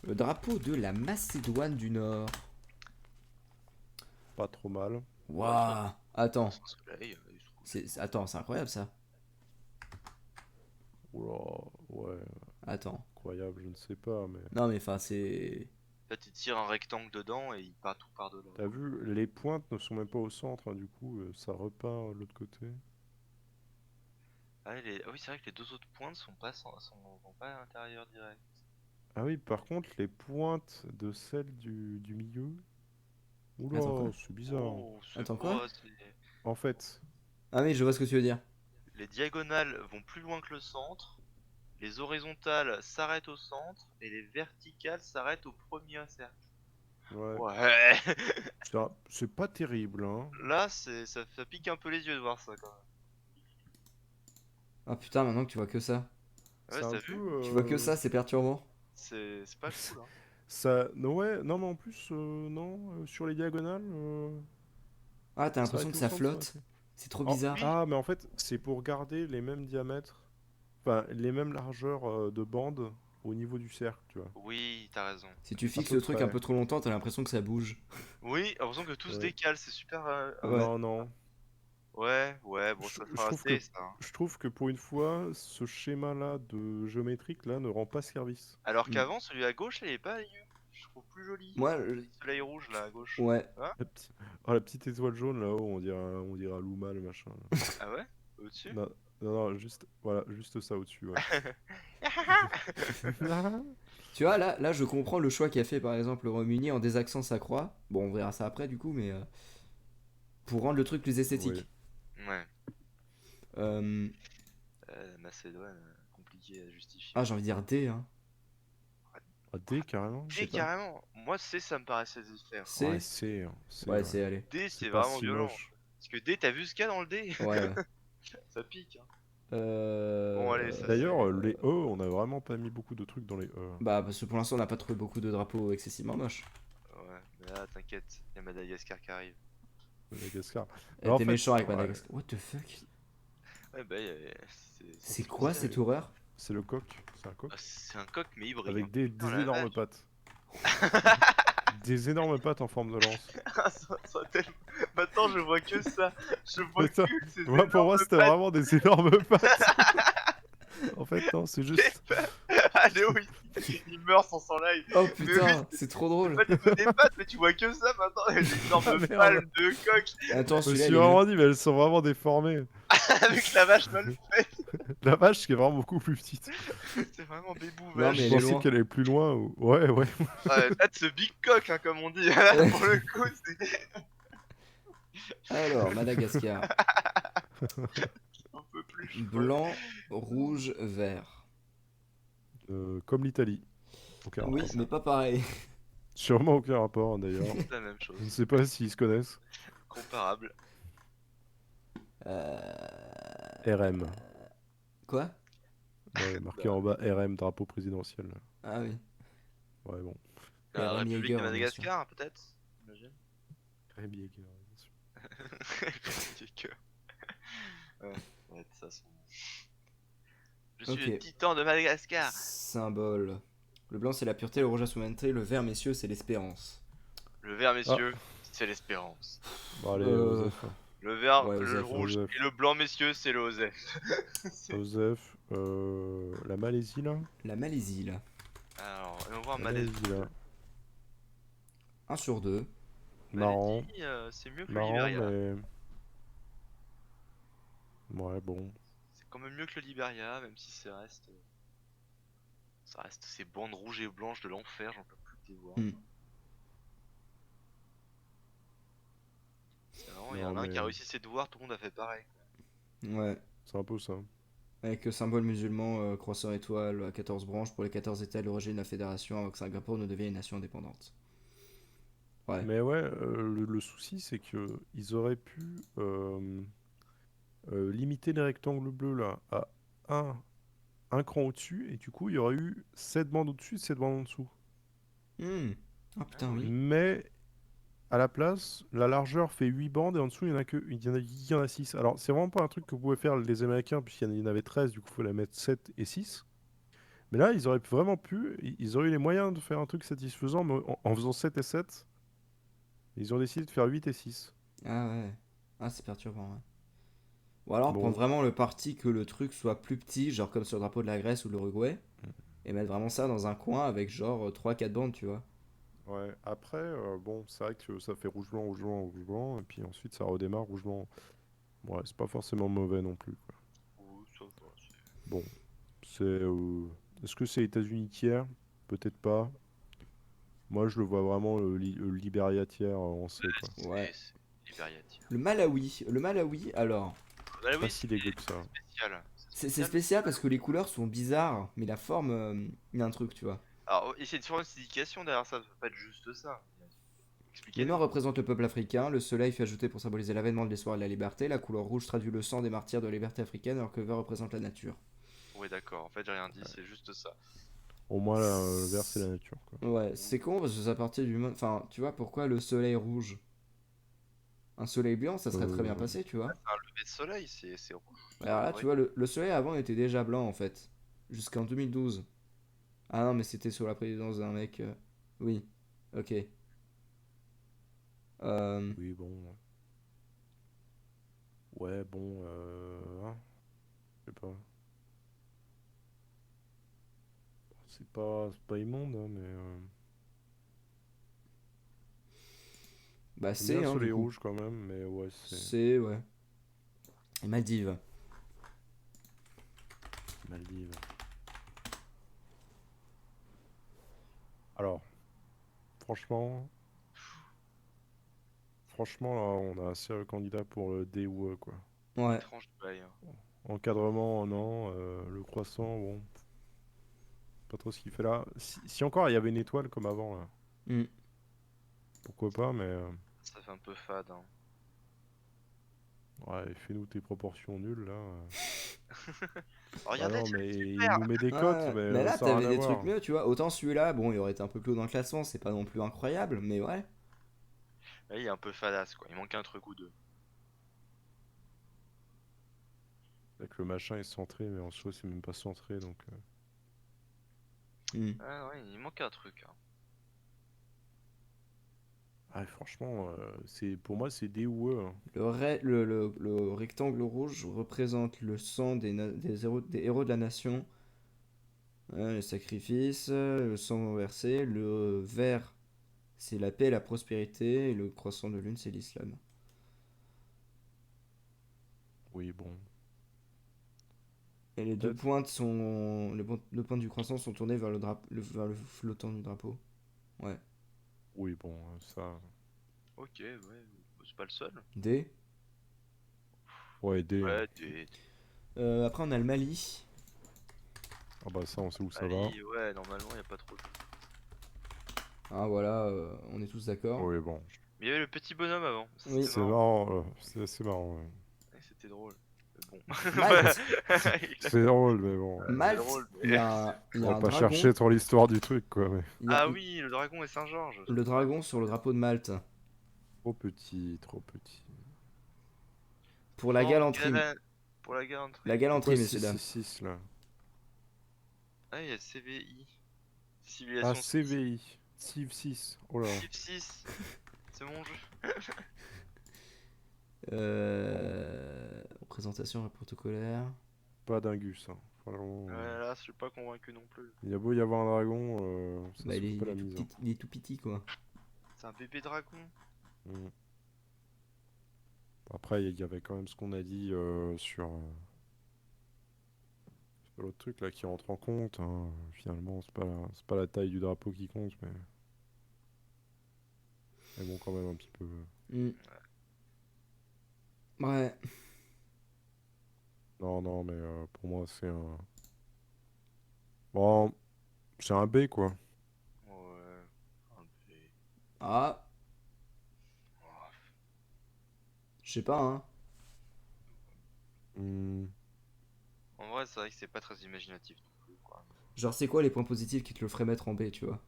Le drapeau de la Macédoine du Nord. Pas trop mal. Ouais, ça, Waouh. Attends. c'est un soleil, il se trouve Attends, c'est incroyable ça. Oula, ouais, Attends. incroyable, je ne sais pas, mais... Non mais enfin c'est... En fait, il tire un rectangle dedans et il part tout par dedans. T'as vu, les pointes ne sont même pas au centre, hein, du coup, ça repart de l'autre côté. Ah oui, c'est vrai que les deux autres pointes vont pas à l'intérieur direct. Ah oui, par contre, les pointes de celle du milieu... Attends quoi? Oula, c'est bizarre. Oh, c'est Attends quoi? quoi? En fait, Ah oui, je vois ce que tu veux dire. Les diagonales vont plus loin que le centre, les horizontales s'arrêtent au centre et les verticales s'arrêtent au premier cercle. ouais, Ouais. c'est pas terrible, hein. Là, ça pique un peu les yeux de voir ça quand Ah putain, maintenant que tu vois que ça. même. Ouais, C'est un t'as peu... vu? Tu vois que ça, c'est perturbant. C'est pas cool, hein. Ça... Non, ouais, non, mais en plus, non, sur les diagonales, Ah, t'as l'impression que s'arrêter au ça centre, flotte. C'est trop bizarre. Oui. Ah, mais en fait, c'est pour garder les mêmes diamètres, enfin, les mêmes largeurs de bande au niveau du cercle, tu vois. Oui, t'as raison. Si tu À fixes peu le truc un près. peu trop longtemps, t'as l'impression que ça bouge. Oui, j'ai l'impression que tout se Ouais. décale, c'est super. Ouais. Non, non. Ouais, bon, ça Je fera trouve assez ça, hein. je trouve que pour une fois, ce schéma-là de géométrique là ne rend pas service. Alors Mm. qu'avant, celui à gauche, il est pas je trouve plus joli. Moi, Le petit soleil rouge là à gauche. ouais. Hein? Oh, la petite étoile jaune là-haut, on dirait un Luma le machin, là. Ah ouais? Au-dessus? Non, non, non, juste, voilà, juste ça au-dessus, ouais. Tu vois, là, je comprends le choix qu'a fait par exemple le Royaume-Uni en désaxant sa croix. Bon, on verra ça après du coup, mais pour rendre le truc plus Oui. esthétique. Ouais. Euh, Macédoine, compliqué à justifier. Ah, j'ai envie de dire D, hein. Ah, D carrément? Je sais D pas. carrément. Moi C ça me paraissait faire. Ouais, C? c'est, hein, Ouais, ouais. c'est, allez. D C'est c'est pas vraiment si violent. moche. Parce que D, t'as vu ce qu'il y a dans le D? Ouais, ouais. Ça pique, hein. Bon allez, ça c'est. D'ailleurs, les E, on a vraiment pas mis beaucoup de trucs dans les E. Bah, parce que pour l'instant, on n'a pas trouvé beaucoup de drapeaux excessivement moches. Ouais, mais là t'inquiète, y a Madagascar qui arrive. Madagascar. Mais Eh, en t'es fait, méchant avec ouais, Madagascar. What the fuck? Ouais bah C'est c'est quoi spécial. cette horreur? c'est le coq. C'est un coq. Ah, c'est un coq mais il brille, hein. Avec des, Putain des la énormes vache. pattes. Des énormes pattes en forme de lance. Ça tellement- Maintenant je vois que ça. Je vois Putain, que ces moi, pour moi, énormes c'était pattes. vraiment des énormes pattes. En fait, non, c'est juste. Ah Léo il meurt sans son live. Oh Mais oui, putain, c'est trop c'est drôle. pas du tout des pattes, mais tu vois que ça maintenant. Les Ah énormes merde. palmes de coq Attends, Je me celui-là, suis il est mieux. vraiment dit, mais elles sont vraiment déformées. avec la vache mal faite. La vache qui est vraiment beaucoup plus petite. C'est vraiment bébou Non, mais Je vache. elle est pensais loin. qu'elle est plus loin. Ouais, ouais. That's a big coq, hein, comme on dit. Pour le coup, c'est Alors, Madagascar. un peu plus chaud. Blanc, rouge, vert. Comme l'Italie. Aucun Oui, rapport. mais pas pareil. Sûrement aucun rapport d'ailleurs. C'est la même Je ne chose. sais pas s'ils se connaissent. Comparable. RM. Quoi? Ouais, marqué en bas RM, drapeau présidentiel. Ah oui. Ouais, bon. La RM République Jaeger, de bien sûr. Madagascar, peut-être? J'imagine. RM Jaeger, bien sûr. Jaeger. Ouais, ouais, de toute façon. Je suis Ok. le titan de Madagascar. Symbole. Le blanc, c'est la pureté, le rouge, la souveraineté, le vert, messieurs, c'est l'espérance. Le vert, messieurs, c'est l'espérance. Bon, allez, Euh... Osef. Le vert, Ouais, le Osef. rouge Osef. et le blanc, messieurs, c'est le Osef. Osef. La Malaisie, là. La Malaisie, là. Alors, allons voir La Malaisie. Malaisie, là. 1 sur 2. Marrant. Malaisie, c'est mieux que le Marrant, Liberia. mais... Ouais, bon. C'est quand même mieux que le Liberia, même si ça reste ces bandes rouges et blanches de l'enfer, j'en peux plus de les voir. Hmm. C'est vraiment, il y Non, en a un qui a mais... réussi ses devoirs, tout le monde a fait pareil. Ouais. C'est un peu ça. Avec symbole musulman, croissant étoile à 14 branches pour les 14 États de l'origine de la fédération avant que Singapour ne devienne une nation indépendante. Ouais. Mais ouais, le souci, c'est que ils auraient pu limiter les rectangles bleus, là, à un cran au-dessus, et du coup, il y aurait eu 7 bandes au-dessus et 7 bandes en dessous. Hmm. Ah putain, oui. Mais à la place, la largeur fait 8 bandes et en dessous, il y en a 6. Alors, c'est vraiment pas un truc que pouvaient faire les Américains, puisqu'il y en avait 13, du coup, il fallait mettre 7 et 6. Mais là, ils auraient vraiment pu, ils auraient eu les moyens de faire un truc satisfaisant mais en faisant 7 et 7. Ils ont décidé de faire 8 et 6. Ah ouais. Ah, c'est perturbant, ouais. Ou alors prendre Bon, vraiment le parti que le truc soit plus petit, genre comme sur le drapeau de la Grèce ou de l'Uruguay, et mettre vraiment ça dans un coin avec genre 3-4 bandes, tu vois. ouais. Après, bon, c'est vrai que ça fait rouge-blanc, rouge-blanc, rouge-blanc, et puis ensuite ça redémarre rouge-blanc. Ouais, c'est pas forcément mauvais non plus, quoi. Ou ça va, Bon, c'est... Est-ce que c'est États-Unis tiers? Peut-être pas. Moi, je le vois vraiment le Libéria tiers en C, quoi. Ouais. c'est Liberia tiers. Le Malawi. Le Malawi, alors. Bah Pas oui, si dégueu que ça. c'est spécial. C'est spécial parce que les couleurs sont bizarres, mais la forme, il y a un truc, tu vois. Alors, essayez de faire une signification derrière ça, ça peut pas être juste ça. Le Expliquez-nous. nord représente le peuple africain, le soleil fut ajouté pour symboliser l'avènement de l'histoire et de la liberté, la couleur rouge traduit le sang des martyrs de la liberté africaine, alors que le vert représente la nature. Ouais, d'accord, en fait, j'ai rien dit, c'est juste ça. Au moins, le vert, c'est la nature, quoi. Ouais, c'est con parce que ça partait du monde. Enfin, tu vois, pourquoi le soleil rouge? Un soleil blanc, ça serait très bien Euh, passé, tu vois. C'est un lever de soleil, c'est rouge. Alors là, tu vois, le soleil avant était déjà blanc en fait. Jusqu'en 2012. Ah non, mais c'était sous la présidence d'un mec. Oui, ok. Euh, Oui, bon. Ouais, bon, hein, je sais pas. C'est pas immonde, hein, mais... Bah, J'aime bien c'est, le hein, du soleil coup. rouge quand même, mais ouais, c'est C'est, ouais. Et Maldives. Maldives. Alors, franchement, franchement, là, on a un sérieux candidat pour le D ou E, quoi. Ouais. Tranche de bail. Hein. Encadrement, non. Le croissant, bon, pas trop ce qu'il fait là. Si encore il y avait une étoile comme avant, là, Hmm. pourquoi pas, mais Ça fait un peu fade. Hein. ouais, fais-nous tes proportions nulles, là. Bah Regardez, non, tiens, mais il super. nous met des cotes, Ouais. mais Mais là, ça n'a rien t'avais à des trucs voir. mieux, tu vois. Autant celui-là, bon, il aurait été un peu plus haut dans le classement, c'est pas non plus incroyable, mais ouais. Là, il est un peu fadasse, quoi. Il manque un truc ou deux. Avec le machin est centré, mais en soi, c'est même pas centré, donc... Hmm. Ah ouais, il manque un truc. Hein. Ah, franchement, pour moi, c'est D ou E, hein. Le rectangle rouge représente le sang des héros de la nation, les sacrifices, le sang versé. Le vert, c'est la paix et la prospérité. Et le croissant de lune, c'est l'islam. Oui, bon, Et les deux peut-être. pointes sont. Deux pointes du croissant sont tournées vers vers le flottant du drapeau. Ouais. Oui, bon, ça... Ok, ouais, c'est pas le seul. D. Ouais, D, hein. Ouais, Après, on a le Mali. Ah bah ça, on sait où ça va. Ali, ouais, normalement, il a pas trop de... Ah, voilà, on est tous d'accord. Oui, bon. Mais il y avait le petit bonhomme avant, ça Oui. c'était C'est marrant. marrant, c'est assez marrant, ouais. Ouais, c'était drôle. Mais bon. Malte. C'est drôle, mais bon. C'est Malte, drôle, mais... il y On a va un pas dragon. chercher trop l'histoire du truc, quoi, mais... Il y a Ah oui, le dragon et Saint-Georges. le Ouais. dragon sur le drapeau de Malte. Trop petit, trop petit. Pour la Bon, galanterie. pour la galanterie. La galanterie, Pourquoi messieurs, dames. 666, là? Ah, il y a CVI. Ah, Civilisation suicide. CVI. Civ 6. Oh là. Civ 6. C'est mon jeu. Bon, Représentation protocolaire. pas dingus, hein. Franchement, Ouais, là, je suis pas convaincu non plus. il y a beau y avoir un dragon, ça Bah, sauve pas il la est tout mise, petit, hein. il est tout petit, quoi. C'est un bébé dragon. Mm. Après, il y avait quand même ce qu'on a dit sur l'autre truc là qui rentre en compte, hein. Finalement, c'est pas la taille du drapeau qui compte, mais bon, quand même un petit peu. Hmm. Ouais. Non, non, mais pour moi, c'est un. Bon, c'est un B, quoi. Ouais. Un bébé. Ah, Oh. je sais pas, hein. Hmm. En vrai, c'est vrai que c'est pas très imaginatif non plus, quoi. Genre, c'est quoi les points positifs qui te le feraient mettre en B, tu vois?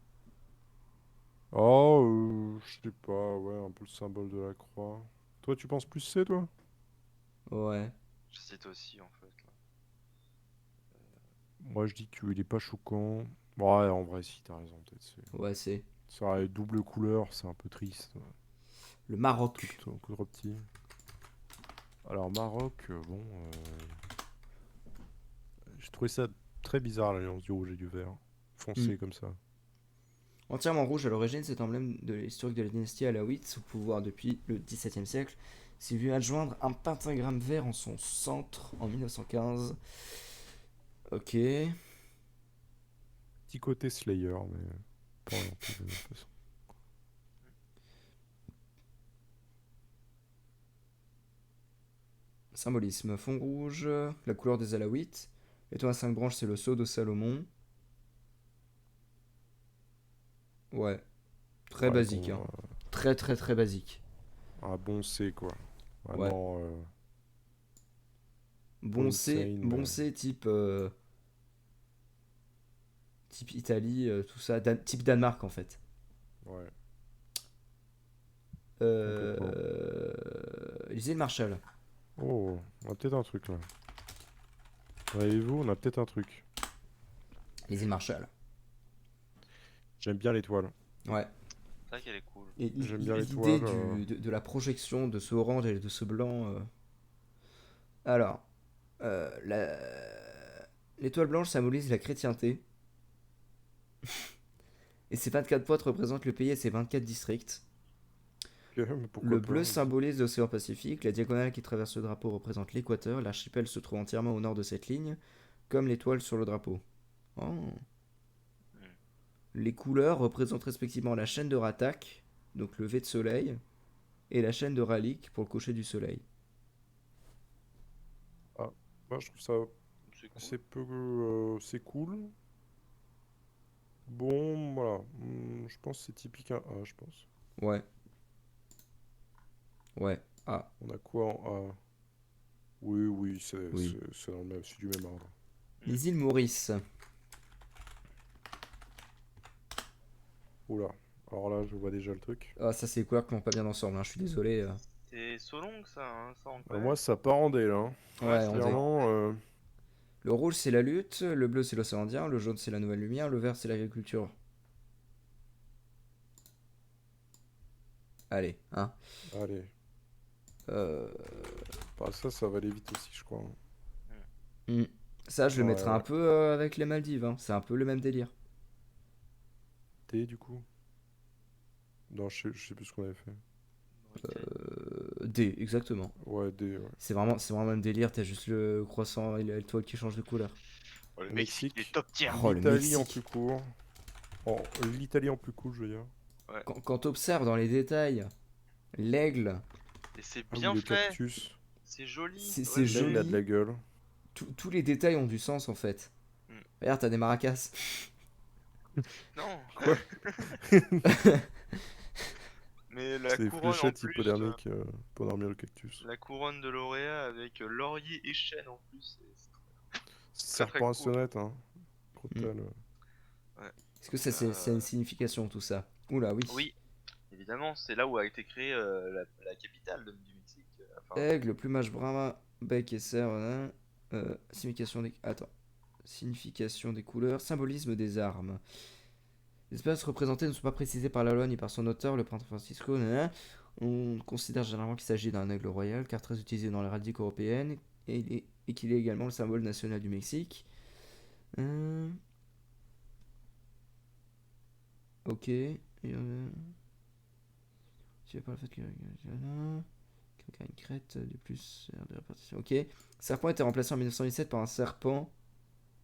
Oh, je sais pas, ouais, un peu le symbole de la croix. Toi, tu penses plus C, toi? Ouais. Je cite aussi, en fait. Là. Moi, je dis qu'il est pas choquant. Bon, ouais, en vrai, si, t'as raison, peut-être. Ouais, c'est Ça aurait double couleur, c'est un peu triste. le Maroc. Un coup trop petit. Alors, Maroc, bon, j'ai trouvé ça très bizarre, l'alliance du rouge et du vert. Hmm. Foncé comme ça. Entièrement rouge à l'origine, cet emblème de historique de la dynastie alawite, au pouvoir depuis le XVIIe siècle, s'est vu adjoindre un pentagramme vert en son centre en 1915. Ok. Petit côté Slayer, mais pas orienté de la même façon. Symbolisme. Fond rouge, la couleur des alaouites. L'étoile à 5 branches, c'est le sceau de Salomon. Ouais. Très Ouais, basique, bon, hein. Très très très basique. un bon C, quoi. Ouais. Vraiment, pas Bon C, insane, bon mais C type, type Italie, tout ça. Type Danemark en fait. ouais, complètement. Les îles Marshall. Oh, on a peut-être un truc là. Voyez-vous, on a peut-être un truc. Les îles Marshall. J'aime bien l'étoile. Ouais. C'est vrai qu'elle est cool. Et J'aime bien l'idée l'étoile. de la projection de ce orange et de ce blanc. Alors, l'étoile blanche symbolise la chrétienté. Et ses 24 pointes représentent le pays et ses 24 districts. Ok, mais Le pourquoi pas, bleu vas-y. symbolise l'océan Pacifique. La diagonale qui traverse le drapeau représente l'équateur. L'archipel se trouve entièrement au nord de cette ligne, comme l'étoile sur le drapeau. Oh. Hmm. Les couleurs représentent respectivement la chaîne de Ratak, donc lever de soleil, et la chaîne de Ralik pour le coucher du soleil. Ah, moi je trouve ça C'est cool. assez peu. C'est cool. Bon, voilà. Je pense que c'est typique un A, je pense. Ouais, ouais. Ah, On a quoi en A? Oui, oui, oui. c'est dans le même, c'est du même ordre. Les îles Maurice. Oula. Alors là, je vois déjà le truc. Ah, ça, c'est les couleurs qui vont pas bien ensemble, hein, je suis désolé. C'est Solong ça, hein, ça on Moi, connaît. ça part en D là, hein. Ouais, Ouais, ça on part dit. en Clairement, D. Le rouge, c'est la lutte. Le bleu, c'est l'océan Indien. Le jaune, c'est la nouvelle lumière. Le vert, c'est l'agriculture. Allez, hein. allez. Euh, Bah, ça va aller vite aussi, je crois. hmm. Ça, je le Ouais, mettrais un ouais. peu avec les Maldives, hein. C'est un peu le même délire. D du coup. Non, je sais plus ce qu'on avait fait. Mauritanie. D, exactement. Ouais, D, ouais. C'est vraiment le même délire. T'as juste le croissant et l'étoile qui change de couleur. Oh, le Le Mexique, il est Mexique. top tier. Oh, le L'Italie en Mexique. plus court. Oh, l'Italie en plus cool, je veux dire. Ouais. Quand t'observes dans les détails, l'aigle, Et c'est Ah oui, bien le fait. cactus. C'est joli. c'est Ouais, L'aigle a de joli. la gueule. Tous les détails ont du sens en fait. Hmm. Regarde, t'as des maracas. Non. Quoi? Mais la C'est des couronne en fléchettes plus, hypodermiques pour endormir le cactus. la couronne de lauréat avec laurier et chêne en plus, c'est très très Serpent à cool. sonnette, hein. Hmm. Crotal. Ouais. Est-ce que ça, c'est une signification tout ça? Oula, oui. Oui, évidemment, c'est là où a été créée la capitale du Mexique. Enfin, Aigle, plumage brun, bec et cerf. Signification des. Attends. Signification des couleurs. Symbolisme des armes. Les espèces représentées ne sont pas précisées par la loi ni par son auteur, le prince Francisco. Nanana. On considère généralement qu'il s'agit d'un aigle royal, car très utilisé dans l'héraldique européenne, et qu'il est également le symbole national du Mexique. Euh, Ok. Tu pas le fait qu'il y a une crête de plus de répartition. Ok. Serpent a été remplacé en 1917 par un serpent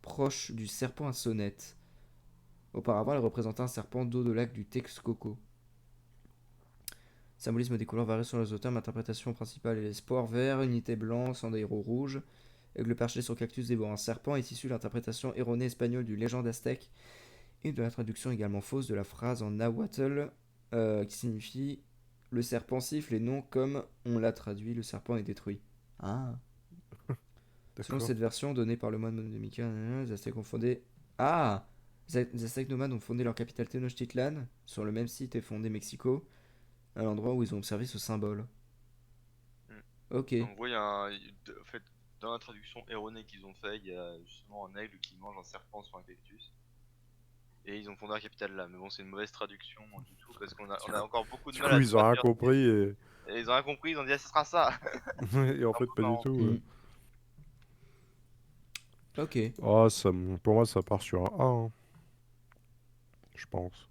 proche du serpent à sonnette. Auparavant, elle représentait un serpent d'eau de lac du Texcoco. Symbolisme des couleurs varie sur les auteurs, mais interprétation principale est l'espoir vert, unité blanc, sandeiro rouge. Aigle perché sur cactus dévorant un serpent est issu de l'interprétation erronée espagnole du légende aztèque et de la traduction également fausse de la phrase en nahuatl qui signifie le serpent siffle et non comme on l'a traduit, le serpent est détruit. Ah. Selon D'accord. cette version donnée par le moine de Mika, les Aztèques ont fondé. Ah. Les Aztèques nomades ont fondé leur capitale Tenochtitlan sur le même site et fondé Mexico, à l'endroit où ils ont observé ce symbole. hmm. Ok. en gros, il y a en fait, dans la traduction erronée qu'ils ont fait, il y a justement un aigle qui mange un serpent sur un cactus. Et ils ont fondé la capitale là, mais bon, c'est une mauvaise traduction du tout parce on a encore beaucoup de Du mal coup, à ils ont rien traduire. compris Et ils ont rien compris, ils ont dit ah, ce sera ça. et en C'est un fait, peu pas du marrant. tout. Hmm. Ok. Ah, pour moi, ça part sur un A, hein, je pense.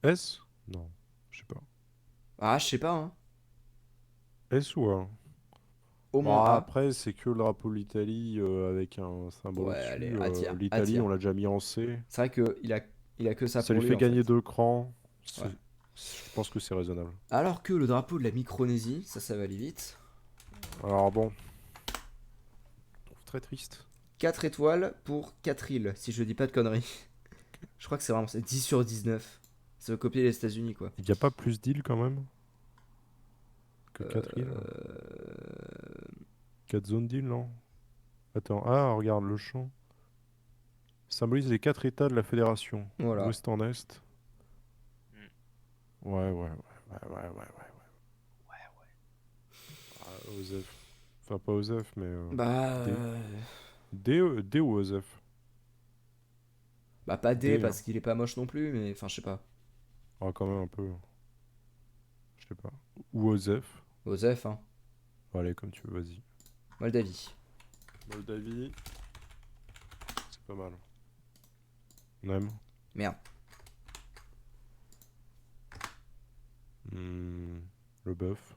S? Non, je sais pas. Ah, je sais pas, hein. S ou A? Au Bon, moins A. après, c'est que le drapeau de l'Italie avec un symbole Ouais, allez, au-dessus. A tiers. A L'Italie, tiers. on l'a déjà mis en C. C'est vrai qu'il a que ça Ça pour lui lui, fait en gagner fait. 2 crans. Ouais. Je pense que c'est raisonnable. Alors que le drapeau de la Micronésie, ça va aller vite. Alors bon, je trouve très triste. 4 étoiles pour 4 îles, si je dis pas de conneries. Je crois que c'est 10 sur 19. Ça veut copier les États-Unis, quoi. Il n'y a pas plus d'îles quand même que 4 îles? Euh... 4 zones d'îles, non? Attends, ah, regarde le champ. Symbolise les 4 États de la Fédération, Voilà. d'ouest en est. Hmm. Ouais. Ouais, ouais. Ah, Osef. Enfin, pas Osef, mais Bah... D. D ou Osef? Bah pas D D, hein. parce qu'il est pas moche non plus, mais enfin je sais pas. Ah, quand même un peu. Je sais pas. Ou Osef. Osef, hein. Allez, comme tu veux, vas-y. Moldavie. Moldavie. C'est pas mal. On aime. Merde. Hmm, le bœuf.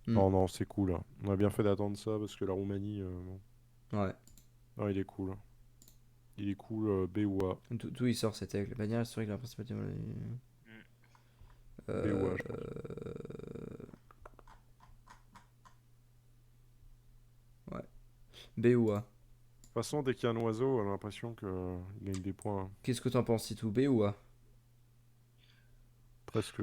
Hmm. Oh non, c'est cool, hein. On a bien fait d'attendre ça parce que la Roumanie, non. Ouais. Non, il est cool. Il est cool, B ou A. D'où il sort cet aigle? Bannière historique de la principauté. Hmm. B ou A, je pense. Ouais. B ou A. De toute façon, dès qu'il y a un oiseau, on a l'impression qu'il gagne des points. Qu'est-ce que t'en penses, Titou? B ou A? Presque,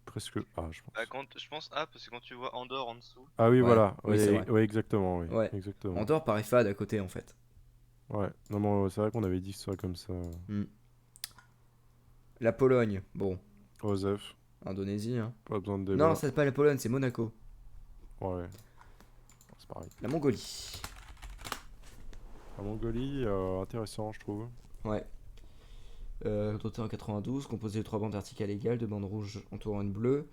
presque A, je Bah, pense. je pense A parce que quand tu vois Andorre en dessous, Ah oui, Ouais. voilà. Oui, c'est Oui, vrai. oui, exactement, oui. Ouais. Exactement. Andorre paraît fade à côté en fait. Ouais. Non, mais c'est vrai qu'on avait dit ça comme ça. Hmm. La Pologne. Bon. Osef, Indonésie, hein. pas besoin de Non, débat. c'est pas la Pologne, c'est Monaco. Ouais. C'est pareil. La Mongolie. La Mongolie, intéressant, je trouve. Ouais. Doté en 92, composé de 3 bandes verticales égales, 2 bandes rouges entourant une bleue.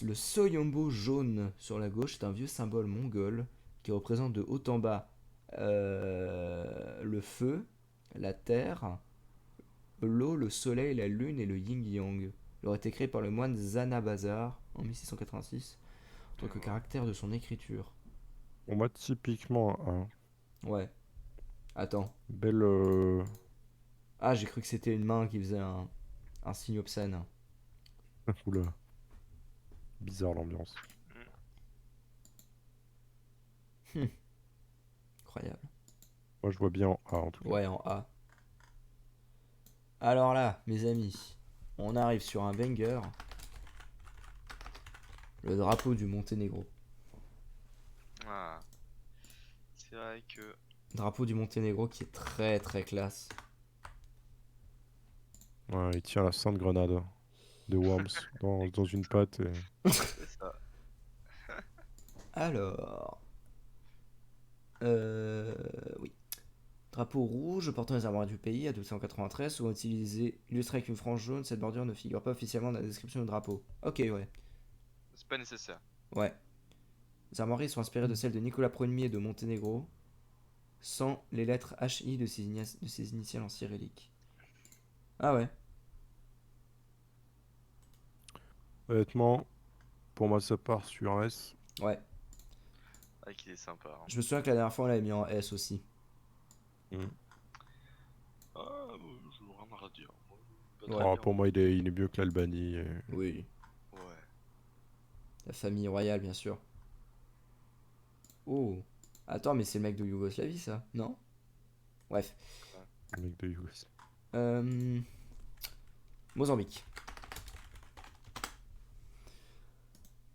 Le Soyombo jaune sur la gauche est un vieux symbole mongol qui représente de haut en bas le feu, la terre, l'eau, le soleil, la lune et le yin-yang. Il aurait été créé par le moine Zanabazar en 1686 en tant que caractère de son écriture. Pour moi, typiquement Ouais. Attends. belle. Ah, j'ai cru que c'était une main qui faisait un signe obscène. Oula. Bizarre l'ambiance. Incroyable. Moi, je vois bien en A en tout cas. Ouais, en A. Alors là, mes amis, on arrive sur un banger. Le drapeau du Monténégro. Ah. C'est vrai que. Drapeau du Monténégro qui est très très classe. Ouais, il tient la Sainte Grenade de Worms dans une patte. C'est ça. Alors. Oui. Drapeau rouge portant les armoires du pays, adopté en 93, souvent utilisé, illustré avec une frange jaune. Cette bordure ne figure pas officiellement dans la description du drapeau. Ok, ouais. C'est pas nécessaire. Ouais. Les armoiries sont inspirées de celles de Nicolas Ier de Monténégro, sans les lettres HI de ses initiales en cyrillique. Ah ouais. Honnêtement, pour moi, ça part sur un S. Ouais. Ah, qu'il est sympa. Hein. Je me souviens que la dernière fois on l'avait mis en S aussi. Ah, je veux rien à redire. Pas très Ouais. Oh, bien. pour moi, il est mieux que l'Albanie. Oui. Ouais. La famille royale, bien sûr. Oh. Attends, mais c'est le mec de Yougoslavie, ça? Non? Bref. Le mec de Yougoslave. Mozambique.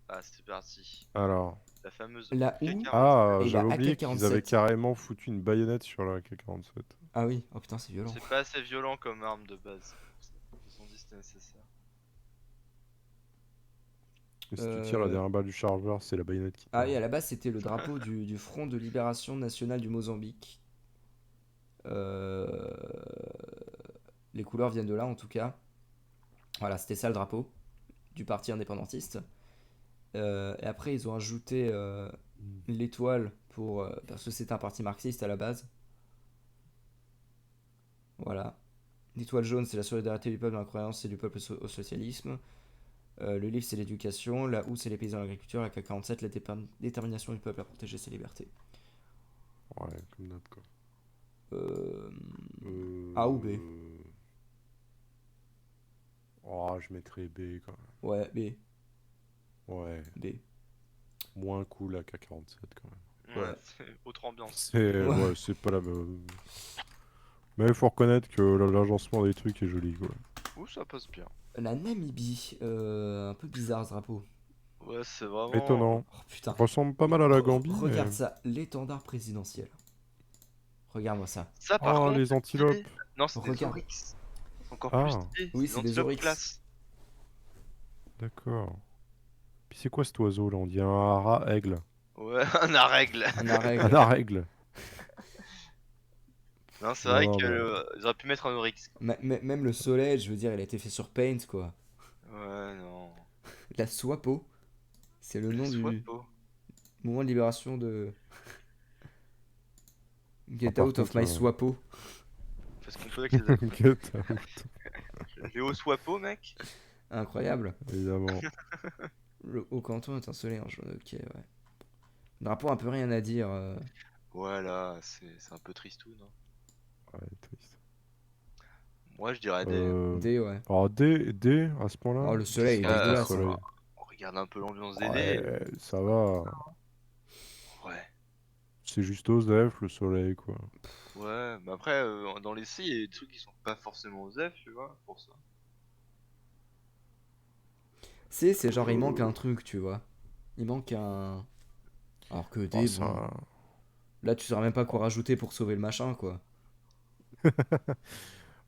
Ah, c'est parti. Alors. La fameuse La OU AK-47. Ah, Et j'avais la oublié qu'ils avaient AK-47. carrément foutu une baïonnette sur la AK-47. Ah oui. Oh putain, c'est violent. C'est pas assez violent comme arme de base. Ils ont dit que c'était nécessaire. Et si tu tires la Euh, dernière balle du chargeur, c'est la baïonnette qui Ah part. oui, à la base, c'était le drapeau du Front de Libération Nationale du Mozambique. Euh, Les couleurs viennent de là, en tout cas. Voilà, c'était ça le drapeau du parti indépendantiste. Et après, ils ont ajouté Mm. l'étoile parce que c'est un parti marxiste à la base. Voilà. L'étoile jaune, c'est la solidarité du peuple dans la croyance, c'est du peuple au socialisme. Le livre, c'est l'éducation. La houe, c'est les paysans et l'agriculture. La K47, la détermination du peuple à protéger ses libertés. Ouais, comme d'hab, quoi. Euh, A ou B? Euh... Oh, je mettrais B, quand Ouais, B. même. Ouais, B. moins cool la K47, quand même. Ouais, Ouais. c'est autre ambiance. C'est Ouais. ouais, c'est pas la même. Mais il faut reconnaître que l'agencement des trucs est joli, quoi. Ouh, ça passe bien. La Namibie. Un peu bizarre ce drapeau. Ouais, c'est vraiment. Étonnant. Oh putain. Ressemble pas mal à la Gambie, mais... Regarde ça. L'étendard présidentiel. Regarde-moi ça. Ça, par Oh, contre, les stylé. antilopes. Non, c'est des Regarde. oryx. Encore plus Ah, stylé. Oui, C'est des c'est des antilopes oryx. classe. d'accord. Puis c'est quoi cet oiseau, là? On dit un rat-aigle. Ouais, un à règle. Un Un règle. art-aigle. Non, c'est Non, vrai non, que mais... ils auraient pu mettre un oryx, quoi. Même le soleil, je veux dire, il a été fait sur Paint, quoi. Ouais, non. La Swapo, c'est le La nom soie du peau. mouvement de libération de Ah, Get par Out of contre... My Swapo. Fais ce qu'on peut avec les Alpes. Get out, Léo Swapo, mec. Incroyable. évidemment. Le haut canton est un soleil en jaune. Ok, ouais. Drapeau, un peu rien à dire. Voilà, c'est un peu tristoun, hein. Ouais, triste. Moi, je dirais des. Euh... D, ouais. Alors, D, à ce point-là? Oh, le Qu'est-ce soleil est qu'il reste au dégueulasse, hein. soleil? On regarde un peu l'ambiance des dés. Ouais, ça va. Ouais. C'est juste Osef, le soleil, quoi. Ouais, mais après, dans les C, il y a des trucs qui sont pas forcément aux F, tu vois, pour ça. C'est genre, il manque Euh... un truc, tu vois. Il manque un. Alors que Oh, D, bon. ça... Là, tu sauras même pas quoi rajouter pour sauver le machin, quoi.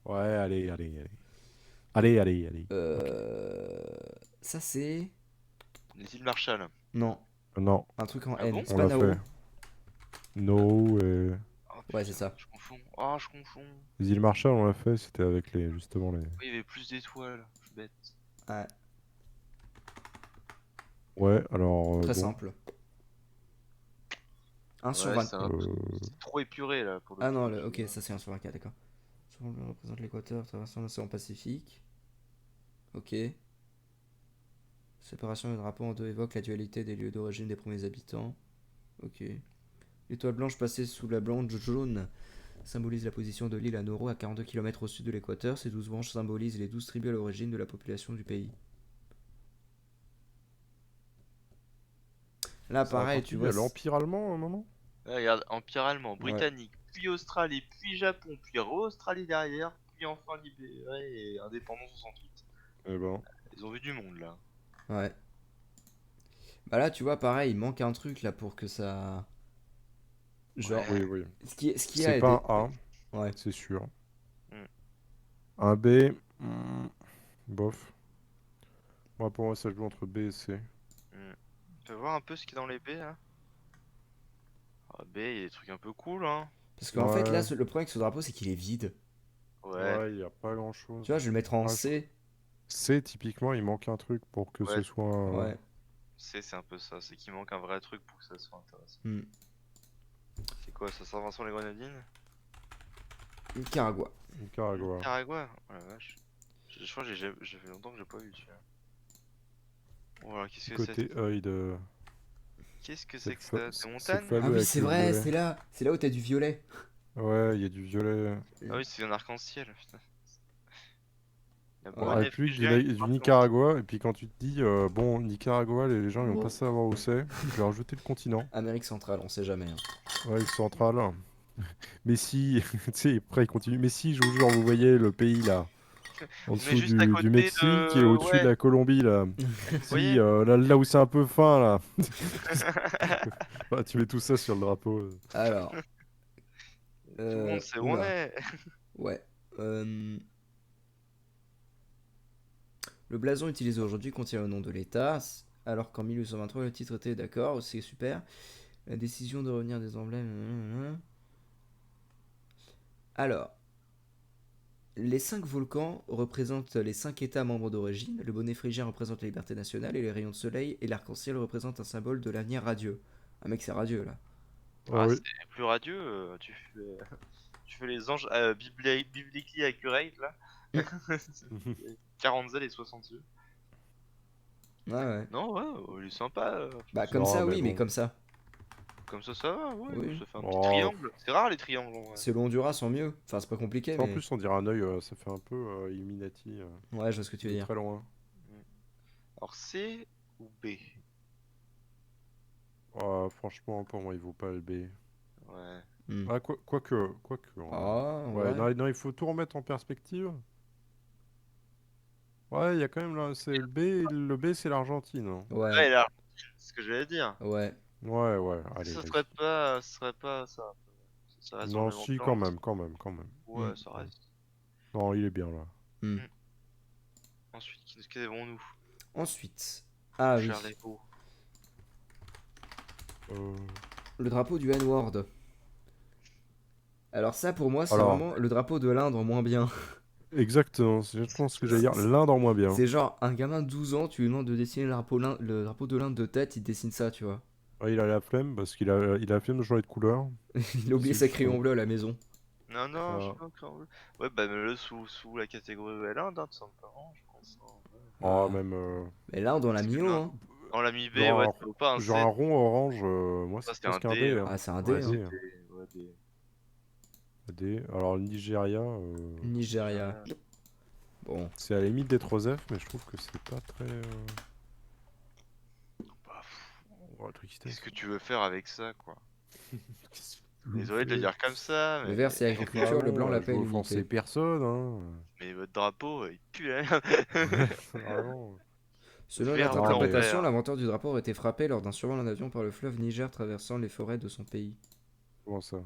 Ouais, allez. Allez. Ok. Euh... Ça, c'est. Les îles Marshall. Non, Non, un truc en Ah N. bon? C'est on pas l'a Nauru? fait. No, Oh Ouais, c'est putain, ça. je confonds. Ah, je confonds. les îles Marshall, on l'a fait, c'était avec les... justement les... Oui, il y avait plus d'étoiles. Je suis bête. Ouais, Ouais, alors, très bon... simple. 1 sur Ouais, 20. c'est trop épuré là pour le Ah non, coup. ok, ça c'est 1 sur 24, d'accord. Sur le représente l'équateur, traversant l'océan Pacifique. Ok. Séparation du drapeau en deux évoque la dualité des lieux d'origine des premiers habitants. Ok. L'étoile blanche passée sous la blanche jaune symbolise la position de l'île à Nauru à 42 km au sud de l'équateur. Ces 12 branches symbolisent les 12 tribus à l'origine de la population du pays. Là, Ça pareil, tu appartenait vois. à l'Empire allemand, à un moment? Là, regarde, empire allemand, Ouais. britannique, puis Australie, puis Japon, puis Australie derrière, puis enfin libéré et indépendant 68. Eh ben... Ils ont vu du monde là. Ouais. Bah là, tu vois, pareil, il manque un truc là pour que ça. Genre. Ouais. Oui. Ce qui C'est a pas des. un A, Ouais. c'est sûr. Hmm. Un B, bof. Moi, pour moi, ça joue entre B et C. Tu veux voir un peu ce qu'il y a dans les B là? Ah, B, il y a des trucs un peu cool, hein. Parce qu'en fait, là, Ouais, le problème avec ce drapeau, c'est qu'il est vide. Ouais, ouais, il y a pas grand-chose. Tu vois, je vais le mettre en Ah, C. C, typiquement, il manque un truc pour que ouais, ce soit... Ouais. c'est un peu ça. C'est qu'il manque un vrai truc pour que ça soit intéressant. Hmm. C'est quoi ça? Saint-Vincent les Grenadines? Nicaragua. Nicaragua. Nicaragua? Oh la vache. Je crois que j'ai fait longtemps que j'ai pas vu celui-là. Voilà, qu'est-ce que c'est? Côté œil de... Qu'est-ce que C'est c'est le, que ça? Des c'est le montagnes? Ah fameux oui, avec c'est le vrai, violet. c'est là. C'est là où t'as du violet. Ouais, il y a du violet. Ah oui, c'est un arc-en-ciel, putain. La Ouais. En bonne République FPGA, du Nicaragua, et puis quand tu te dis, bon, Nicaragua, les gens ils vont Oh. pas savoir où c'est, je vais rajouter le continent. Amérique centrale, on sait jamais, hein. Ouais, le central. Mais si, tu sais, après il continue. Mais si, je vous jure, vous voyez le pays là, en On est dessous juste à du côté Mexique et de... au-dessus de Ouais, la Colombie là. vous Si, voyez? là où c'est un peu fin là. Ah, tu mets tout ça sur le drapeau. Alors. Tout le monde sait où on Oula. est. Ouais. Le blason utilisé aujourd'hui contient le nom de l'État. alors qu'en 1823 le titre était d'accord, c'est super. La décision de revenir des emblèmes. Alors, les 5 volcans représentent les 5 États membres d'origine. Le bonnet phrygien représente la liberté nationale et les rayons de soleil et l'arc-en-ciel représentent un symbole de l'avenir radieux. Ah mec, c'est radieux là. Ah oui. c'est plus radieux, tu fais les anges bibliquely accurate là. 40 zèles et 60 yeux. Ouais, ouais. Non, ouais, il est sympa. Bah, comme Non, ça, mais oui, mais bon. comme ça. Comme ça va, ouais. Oui. Ça fait un petit Oh, triangle. C'est rare les triangles en vrai. Selon Honduras, en mieux. Enfin, c'est pas compliqué, ça, en mais. plus, on dirait un œil, ça fait un peu Illuminati Ouais, je vois ce que tu veux de dire. très loin. Alors C ou B? Ah, franchement, pour moi, il vaut pas le B. Ouais. Hmm. Ah, quoique. Ah, Ouais, ouais. non, il faut tout remettre en perspective. Ouais, il y a quand même là, c'est le B, c'est l'Argentine, hein. Ouais, Ouais, là, c'est ce que j'allais dire. ouais. Ouais, allez, Ce vas-y. serait pas ça. Ça reste dans Non, le même si, quand ambiance. même, quand même, quand même. Hmm. Ouais, ça reste. Non, il est bien là. Hmm. Mm. Ensuite, qu'avons-nous? Ensuite. Ah oui. Charles Hebdo. Euh, Le drapeau du N-Word. Alors, ça, pour moi, c'est Alors, vraiment le drapeau de l'Inde en moins bien. exactement, c'est exactement ce que j'allais dire. L'Inde en moins bien. C'est genre, un gamin de 12 ans, tu lui demandes de dessiner le drapeau de l'Inde de tête, il te dessine ça, tu vois. Ouais, il a la flemme parce il a la flemme de changer de couleur. Il a oublié C'est sa juste crayon bleu à la maison. Non, je ça. suis pas encore. Ouais, bah, mets-le sous la catégorie Inde, tout simplement, je pense, hein. Oh, Ah. même. Mais l'Inde, on l'a Parce que mis haut, hein. on l'a mis B, ouais, Genre ça vaut pas un genre C. un rond orange, moi Ça, c'est c'était un presque un D. D, hein. Ah, c'est un Ouais, D, hein. D, hein. c'était. Ouais, D. Un D. Alors le Nigeria, Nigeria. Bon. c'est à la limite d'être F, mais je trouve que c'est pas très. Bah, Oh, tristesse. qu'est-ce que tu veux faire avec ça, quoi? Qu'est-ce que vous Désolé de le faites? dire comme ça, Le mais. vert, c'est Ah l'agriculture, le bon, blanc, la je paix et veux offenser l'unité. personne, hein. Mais votre drapeau, il pue la merde. Vraiment. Selon Vert, notre Non, blanc, mais interprétation, vert. l'inventeur du drapeau aurait été frappé lors d'un survol en avion par le fleuve Niger traversant les forêts de son pays. comment ça?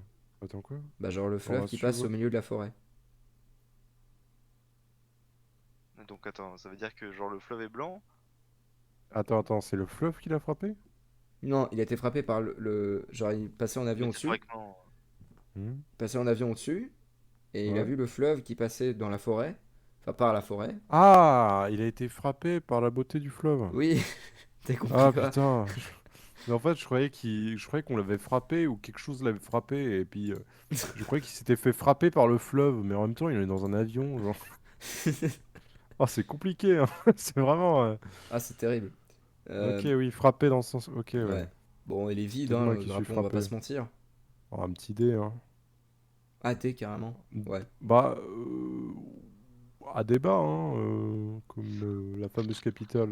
Attends quoi? Bah, genre le Dans fleuve un qui passe au survol? milieu de la forêt. Donc attends, ça veut dire que genre le fleuve est blanc? Attends, c'est le fleuve qui l'a frappé? Non, il a été frappé par genre, il passait en avion au-dessus. Métaphoriquement. Hmm. Passait en avion au-dessus. Et il a Ouais. vu le fleuve qui passait dans la forêt. Enfin, par la forêt. Ah, il a été frappé par la beauté du fleuve. Oui, t'as compris Ah quoi? putain. Mais en fait, je croyais qu'on l'avait frappé ou quelque chose l'avait frappé et puis je croyais qu'il s'était fait frapper par le fleuve, mais en même temps, il est dans un avion, genre. Oh, c'est compliqué, hein. C'est vraiment. Ah, c'est terrible. Ok, Euh, oui, frappé dans ce sens. Ok, ouais. ouais. Bon, il est vide, Peut-être hein, moi le qui suis drapeau, on va pas frappé. se mentir. Oh, un petit dé, hein. Ah, t'es carrément. Ouais. Bah, à débat, hein, comme la fameuse capitale.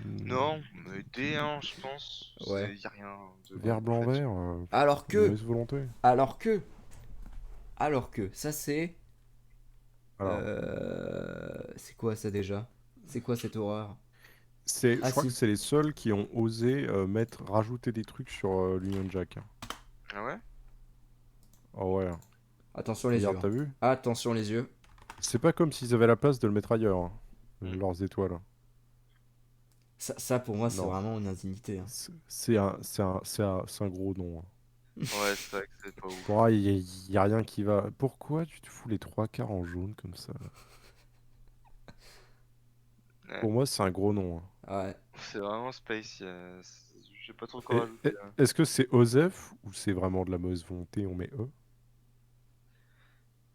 Non, mais D1, je pense. Ouais. Y a rien de Vert, blanc, là-dessus. vert. Alors que. Mauvaise volonté. Alors que. Alors que. Ça, c'est. Alors, C'est quoi ça déjà? C'est quoi cette horreur? je Ah, crois que si. c'est les seuls qui ont osé rajouter des trucs sur l'Union Jack, hein. Ah ouais? Ah ouais. Attention les yeux, Regarde, hein. t'as vu? Attention les yeux. C'est pas comme s'ils avaient la place de le mettre ailleurs, hein, Mm. leurs étoiles. Ça, pour moi, c'est Non, vraiment une indignité, hein. c'est un gros nom, hein. Ouais, c'est vrai que c'est pas ouf. Pour moi, il y a rien qui va. Pourquoi tu te fous les trois quarts en jaune comme ça là? Ouais, Pour moi, c'est un gros nom, hein. Ouais. c'est vraiment space. Je sais pas trop quoi Et- rajouter, et- hein. Est-ce que c'est Osef ou c'est vraiment de la mauvaise volonté, on met E?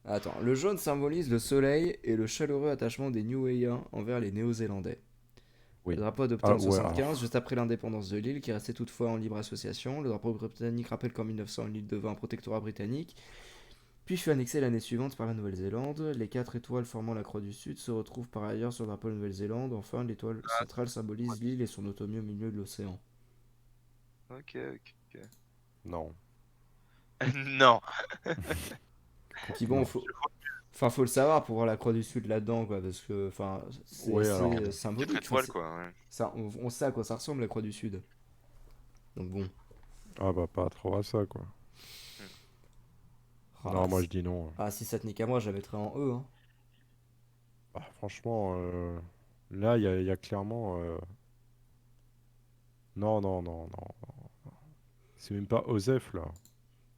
Attends, le jaune symbolise le soleil et le chaleureux attachement des Niueans envers les Néo-Zélandais. Le Oui. drapeau adopté Ah en ouais, alors. 75, juste après l'indépendance de l'île, qui restait toutefois en libre association. Le drapeau britannique rappelle qu'en 1900, l'île devint un protectorat britannique, puis fut annexée l'année suivante par la Nouvelle-Zélande. Les 4 étoiles formant la croix du Sud se retrouvent par ailleurs sur le drapeau de Nouvelle-Zélande. Enfin, l'étoile centrale symbolise l'île et son autonomie au milieu de l'océan. Ok. Non. Non. Puis bon, Non. faut le savoir pour voir la croix du Sud là-dedans, quoi, parce que, enfin, c'est Ouais, assez alors. 4 symbolique. Enfin, étoiles, quoi. Ouais. ça, on sait à quoi ça ressemble la croix du Sud. Donc bon. Ah bah, pas trop à ça, quoi. Ah, Non, moi si, je dis non, hein. ah, si ça tenait qu'à moi, je la mettrais en E, hein. Bah, franchement, là, il y a clairement. Non, non, non, non. C'est même pas Osef là.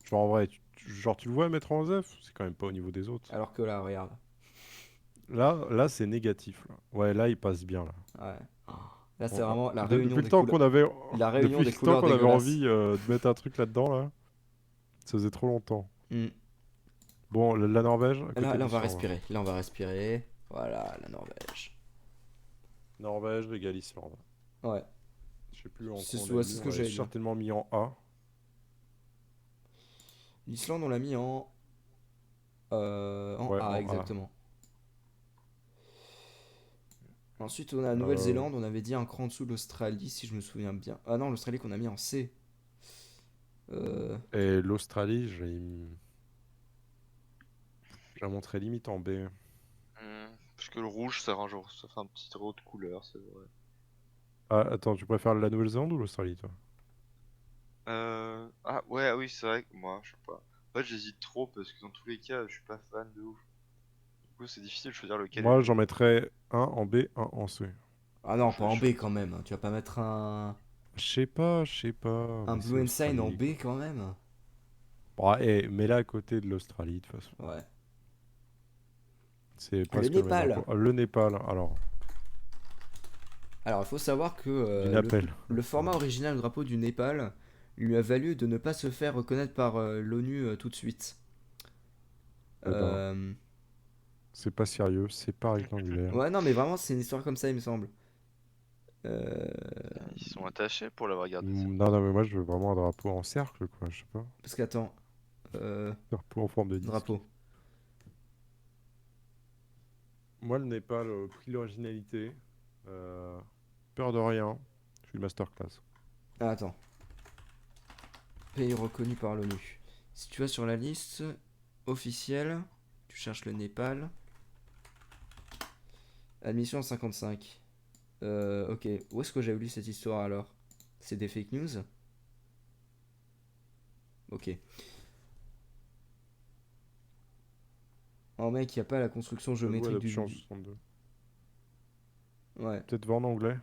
Genre en vrai, genre tu le vois mettre en Osef, c'est quand même pas au niveau des autres. Alors que là, regarde. Là c'est négatif là. Ouais, là il passe bien là. Ouais. Oh, là, c'est vraiment la réunion Depuis le des temps couleurs. qu'on avait, La réunion depuis des le temps couleurs qu'on avait dégueulasses. envie de mettre un truc là-dedans là, ça faisait trop longtemps. Hmm. Bon, la Norvège, à côté Là, de on va l'Islande. respirer. Là, on va respirer. Voilà, la Norvège. Norvège égale Islande. Ouais. Je sais plus en C'est quoi on l'a ouais, mis, c'est ce on que l'avait j'allais dire. certainement mis en A. L'Islande, on l'a mis en Ouais, A, en A. exactement. Ensuite, on a la Euh, Nouvelle-Zélande. On avait dit un cran en dessous de l'Australie, si je me souviens bien. Ah non, l'Australie qu'on a mis en C. Euh, et l'Australie, j'ai montré limite en B. Parce que le rouge, ça fait un petit trop de couleur, c'est vrai. Ah, attends, tu préfères la Nouvelle-Zélande ou l'Australie, toi? Ah ouais, ah oui, c'est vrai que moi, je sais pas. En fait, j'hésite trop parce que dans tous les cas, je suis pas fan de ouf. Du coup, c'est difficile de choisir lequel est le Moi, j'en mieux. mettrais un en B, un en C. Ah non, pas Je en B quand choisis. même. Tu vas pas mettre Je sais pas, un mais c'est Blue Ensign en l'Australie, B quoi. quand même. Bah, mets-la à côté de l'Australie, de toute façon. Ouais. C'est Le presque le même Népal. drapeau. Ah, le Népal, alors, Alors, il faut savoir que l'Inapel. le format original du drapeau du Népal lui a valu de ne pas se faire reconnaître par l'ONU tout de suite. Eh ben, Euh, c'est pas sérieux, c'est pas rectangulaire. Ouais, non, mais vraiment, c'est une histoire comme ça, il me semble. Euh, Ils sont attachés pour l'avoir gardé, c'est Non, non, mais moi, je veux vraiment un drapeau en cercle, quoi, je sais pas. Parce qu'attends, Drapeau en forme de disque. drapeau. Moi, le Népal, prix l'originalité. Euh, peur de rien. Je suis masterclass. Ah, attends, pays reconnu par l'ONU. Si tu vas sur la liste officielle, tu cherches le Népal, admission 55. Ok, où est-ce que j'ai lu cette histoire alors? C'est des fake news? Ok. Oh mec, y a pas la construction J'avoue, géométrique adoption en 62. Ouais. Peut-être voir en anglais.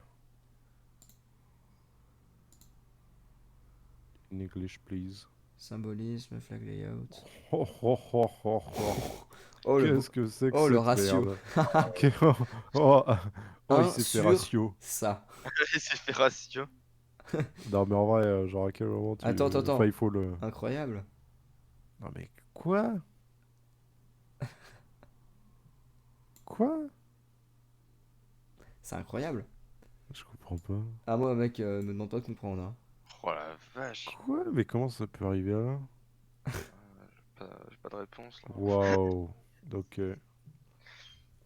In English, please. Symbolisme, flag layout. Oh, oh, oh, oh, oh. Oh le beau. Qu'est-ce que c'est que Oh le cette ratio. merde? Oh, oh, oh, il Un s'est fait sur ratio. ça. c'est fait ratio. Non, mais en vrai, genre, à quel moment Attends, tu. attends, Enfin, attends. il faut le. Incroyable. Non, mais quoi? Quoi? C'est incroyable. Je comprends pas. Ah moi mec, me demande pas de comprendre. Hein. Oh la vache. Quoi? Mais comment ça peut arriver là? J'ai pas de réponse là. Waouh. Ok.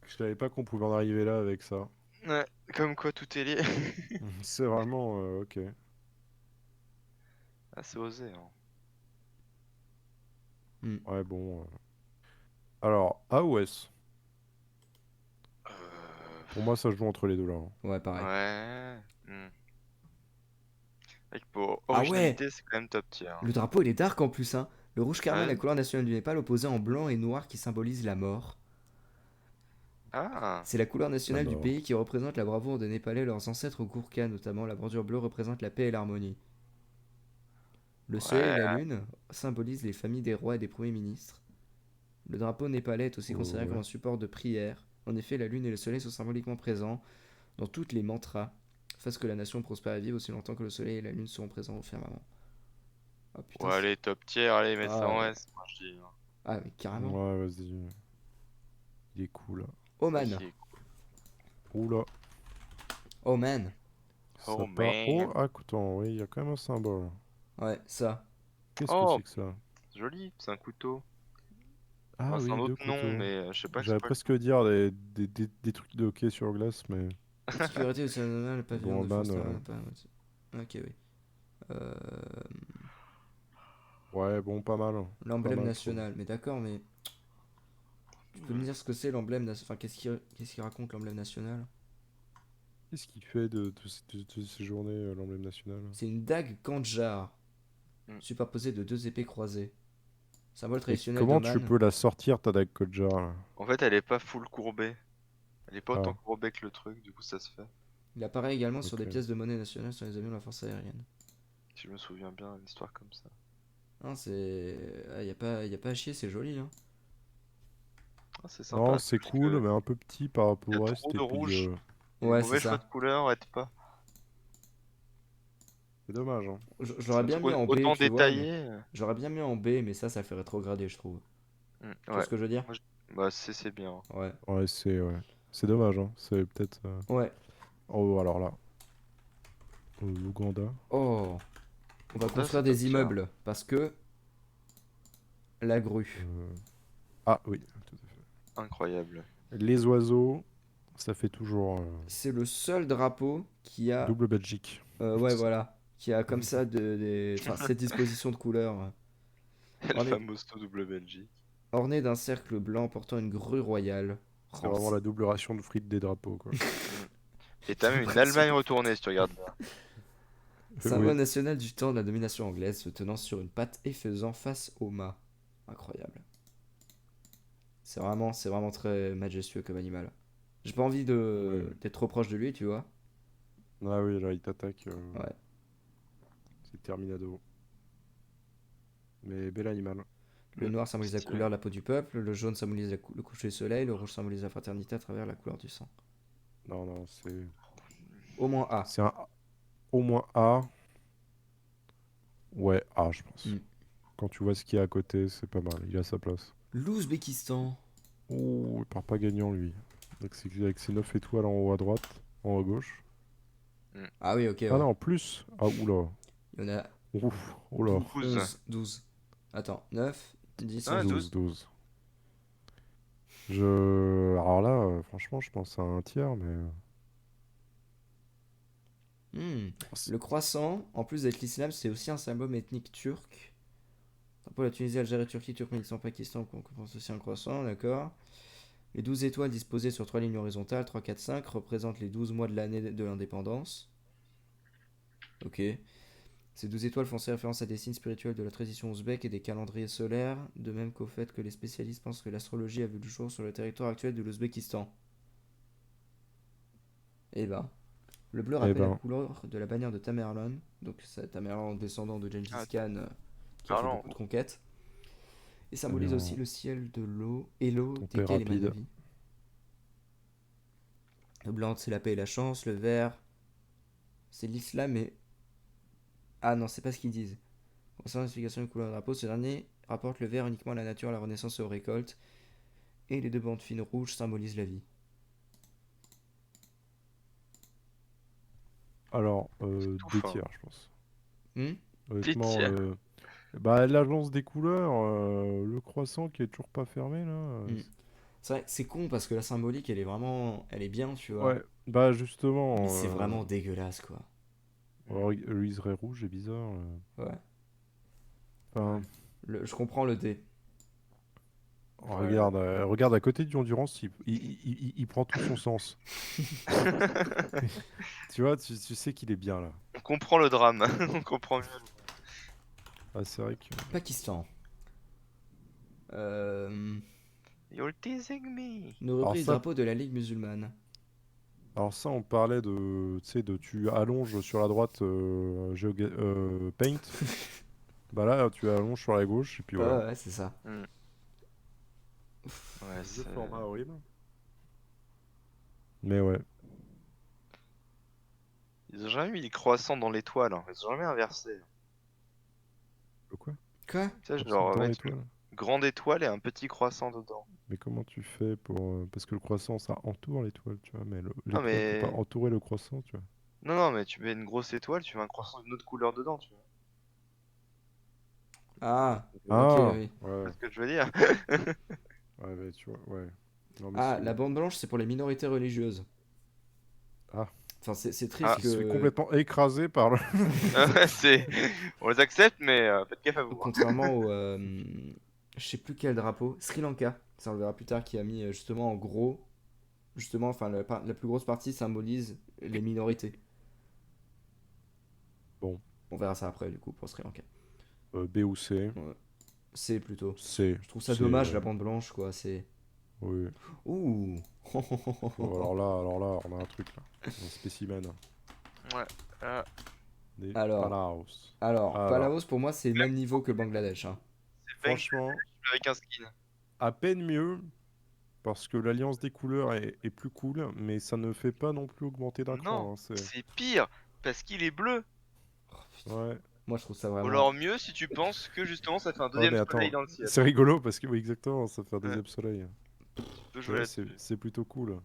Je savais pas qu'on pouvait en arriver là avec ça. Ouais, comme quoi tout est lié. C'est vraiment ok. Ah, c'est osé, hein. Hmm. Ouais, bon. Alors, A ou S? Pour moi, ça se joue entre les deux là, hein. Ouais, pareil. Ouais. Mec, pour Ah ouais, originalité, c'est quand même top tier, hein. le drapeau il est dark en plus. Hein. Le rouge carmine, la Ouais. couleur nationale du Népal, opposé en blanc et noir qui symbolise la mort. Ah, C'est la couleur La nationale du mort. pays qui représente la bravoure des Népalais et leurs ancêtres Gourkhas notamment. La bordure bleue représente la paix et l'harmonie. Le soleil et ouais. la lune symbolisent les familles des rois et des premiers ministres. Le drapeau népalais est aussi considéré comme Ouais. un support de prière. En effet, la lune et le soleil sont symboliquement présents dans toutes les mantras. Fasse que la nation prospère et vive aussi longtemps que le soleil et la lune seront présents au firmament. Oh putain, Ouais, allez, top tier, allez, mettre ça ah, en ouais. S, moi je dis, hein. Ah, mais carrément. Ouais, vas-y. Il est cool. Oman. Il est Oula. Oman. Ça Oh part. Oh, man. ah, attends, oui, il y a quand même un symbole. Ouais, ça. Qu'est-ce que Oh, c'est que ça? joli, c'est un couteau. Ah Enfin, c'est un oui, autre deux nom, couteaux. mais je sais pas que c'est J'allais quoi le presque dire des trucs de hockey sur glace, mais Sécurité au national, le pavillon bon, de force Oman, navale. Ok, oui. Euh, ouais, bon, pas mal, hein. Pas L'emblème mal, je trouve. national. Mais d'accord, mais tu peux me dire ce que c'est l'emblème national. Enfin, qu'est-ce qu'il raconte l'emblème national? Qu'est-ce qu'il fait de ces journées, l'emblème national? C'est une dague Kandjar, Hmm. superposée de deux épées croisées. Symbole Et traditionnel comment tu d'Oman. peux la sortir, ta dague Kodjar, là? En fait, elle est pas full courbée. Elle est pas autant Ah, courbée que le truc, du coup ça se fait. Il apparaît également sur des Ok. pièces de monnaie nationale sur les avions de la force aérienne. Si je me souviens bien, une histoire comme ça. Hein, c'est... y a pas à chier, c'est joli, hein. Ah, c'est Non, sympa, c'est c'est juste cool, que mais un peu petit par il rapport y a au trop reste, et de puis rouge. Et les Ouais, c'est mauvais choix ça. de couleurs aident pas. c'est dommage, hein. Je C'est l'aurais un bien truc mis en B, autant tu vois, mais... détaillé. J'aurais bien mis en B, mais ça fait rétrograder, je trouve. Tu vois Ouais. ce que je veux dire? Moi, bah, c'est bien. Ouais. Ouais. C'est dommage, hein. C'est peut-être. Ouais. Oh, alors là. L'Ouganda. Oh, on va Ouganda, construire c'est top des tier. immeubles, parce que... La grue. Euh, Ah, oui, tout à fait. Incroyable. Les oiseaux, ça fait toujours C'est le seul drapeau qui a... double Belgique. ouais, voilà. Qui a comme ça enfin, cette disposition de couleurs. El Orné, famoso double Belgique. orné d'un cercle blanc portant une grue royale. C'est Oh, vraiment la double ration de frites des drapeaux, quoi. Mm. Et t'as même une l'impression Allemagne de- retournée si tu regardes bien. Symbole Oui. national du temps de la domination anglaise, se tenant sur une patte et faisant face au mât. Incroyable. C'est vraiment très majestueux comme animal. J'ai pas envie Ouais. d'être trop proche de lui, tu vois. Ah oui, là, il t'attaque. Ouais. C'est Terminado. Mais bel animal. Le noir symbolise la Stylé. couleur de la peau du peuple, le jaune symbolise le coucher du soleil, le rouge symbolise la fraternité à travers la couleur du sang. Non, non, c'est. Au moins A. C'est un au moins A. Ouais, A, je pense. Hmm. Quand tu vois ce qu'il y a à côté, c'est pas mal. Il a sa place. L'Ouzbékistan. Oh, il part pas gagnant, lui. Avec ses 9 étoiles en haut à droite, en haut à gauche. Mm. Ah oui, ok, Ah ouais. non, en plus. Ah, oula. Il y en a Ouf, oh là. 12. 12. Attends, 9, 10, Ah, 11. 12. 12. Alors là, franchement, je pense à un tiers, mais. Hmm. Oh, Le croissant, en plus d'être l'islam, c'est aussi un symbole ethnique turc. Pour la Tunisie, Algérie, Turquie, Turkménistan, Pakistan, on pense aussi un croissant, d'accord. Les 12 étoiles disposées sur 3 lignes horizontales, 3, 4, 5, représentent les 12 mois de l'année de l'indépendance. Ok. Ces 12 étoiles font référence à des signes spirituels de la tradition ouzbèque et des calendriers solaires, de même qu'au fait que les spécialistes pensent que l'astrologie a vu le jour sur le territoire actuel de l'Ouzbékistan. Eh ben, le bleu Eh rappelle la ben, couleur de la bannière de Tamerlan, donc c'est Tamerlan descendant de Gengis Ah, Khan qui a fait parlant. beaucoup de conquêtes, et eh symbolise aussi bien, le ciel de l'eau et l'eau ton thé desquels émane la rapide. vie. Le blanc, c'est la paix et la chance, le vert, c'est l'islam et... Ah non, c'est pas ce qu'ils disent. Concernant l'explication du couleur de drapeau, ce dernier rapporte le vert uniquement à la nature, à la renaissance et aux récoltes, et les deux bandes fines rouges symbolisent la vie. Alors, C'est tout des fin. tiers, je pense. Hmm. T'es Honnêtement, tiers. bah, l'agence des couleurs, le croissant qui est toujours pas fermé, là. Hmm. C'est vrai, c'est con parce que la symbolique, elle est vraiment... Elle est bien, tu vois. Ouais, bah Mais justement, c'est vraiment dégueulasse, quoi. alors, le liseré rouge est bizarre. Ouais. Enfin, Ouais. Je comprends le D. Ouais. regarde à côté du Endurance, il prend tout son sens. Tu vois, tu sais qu'il est bien là. On comprend le drame. On comprend mieux. Ah, c'est vrai que. Pakistan. Euh... You're teasing me. Une Alors reprise ça, drapeau de la Ligue musulmane. on parlait de, tu sais, de tu allonges sur la droite Paint. Bah là, tu allonges sur la gauche et puis Ouais, voilà. ouais, c'est ça. Mm. Ouais, Deux c'est. formats horribles. Mais ouais. Ils ont jamais mis les croissants dans l'étoile, hein. Ils ont jamais inversé. Le quoi? Quoi? Tu sais, Croissant genre dans mettre une l'étoile. grande étoile et un petit croissant dedans. Mais comment tu fais pour... Parce que le croissant, ça entoure l'étoile, tu vois. Mais Non l'étoile peut pas mais. entourer le croissant, tu vois. Non, non, mais tu mets une grosse étoile, tu mets un croissant d'une autre couleur dedans, tu vois. Ah, ok, Ah! oui. Ouais, C'est ce que je veux dire. ouais, mais tu vois, ouais. Non, mais Ah, c'est... la bande blanche, c'est pour les minorités religieuses. Ah, Enfin, c'est Ah, triste qui se fait que, complètement écraser par le... c'est. On les accepte, mais faites gaffe à vous, hein. contrairement au... je sais plus quel drapeau. Sri Lanka, ça on le verra plus tard, qui a mis justement en gros... Justement, enfin, la plus grosse partie symbolise les minorités. Bon, On verra ça après, du coup, pour Sri Lanka. B ou C. Ouais. C'est plutôt. C. Je trouve ça C, dommage, ouais. la bande blanche, quoi. C'est... Oui. Ouh. Alors là, on a un truc là. Un spécimen. Ouais. Des Alors, Palaos. alors, Alors, Palaos pour moi c'est le même niveau que le Bangladesh, hein. C'est Bank franchement, avec un skin. à peine mieux, parce que l'alliance des couleurs est plus cool, mais ça ne fait pas non plus augmenter d'un Non, cran. Hein, c'est pire, parce qu'il est bleu. Oh, putain. Ouais. Moi je trouve ça Ou vraiment. alors mieux si tu penses que justement ça fait un Ouais, deuxième mais soleil attends, dans le ciel. c'est rigolo parce que, oui, exactement, ça fait un Ouais, deuxième soleil. tu peux C'est jouer vrai, là-dessus. c'est plutôt cool.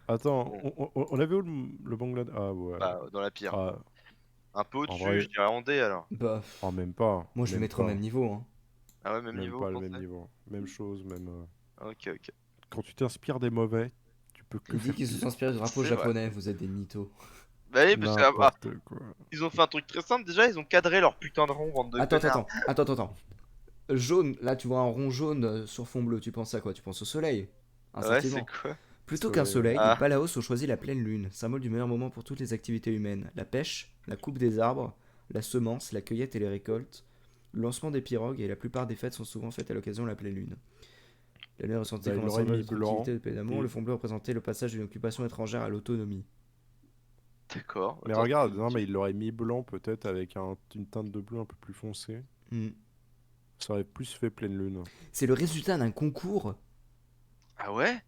Attends, Bon, on avait où le Bangladesh? Ah ouais. bah dans la pire. Ah, Un peu en au-dessus, je vrai, dirais en D alors. Bah, oh, même pas, moi je le mettrais au même niveau, hein. Ah ouais, même même niveau, pas vous le même pensez? niveau. Même chose, même. Ok, ok. Quand tu t'inspires des mauvais, tu peux que Il dit faire qu'ils se sont pire. inspirés du drapeau C'est vrai. japonais, vous êtes des mythos. Bah oui, parce que N'importe quoi. ils ont fait un truc très simple déjà, ils ont cadré leur putain de rond, bande de Attends, connards. attends, attends, attends, attends. Jaune, là tu vois un rond jaune sur fond bleu, tu penses à quoi? Tu penses au soleil, Ouais, c'est instinctivement. quoi? Plutôt qu'un Soleil, ouais. soleil, les Ah, Palaos ont choisi la pleine lune, symbole du meilleur moment pour toutes les activités humaines. La pêche, la coupe des arbres, la semence, la cueillette et les récoltes, le lancement des pirogues et la plupart des fêtes sont souvent faites à l'occasion de la pleine lune. La lune est ressentie Bah, il comme un l'aurait symbole mis de tranquillité blanc. et de paix d'amour. Le Et... fond bleu représentait le passage d'une occupation étrangère à l'autonomie. d'accord. Mais Attends, regarde, non, mais il l'aurait mis blanc peut-être avec une teinte de bleu un peu plus foncée. Hmm. Ça aurait plus fait pleine lune. C'est le résultat d'un concours. Ah ouais?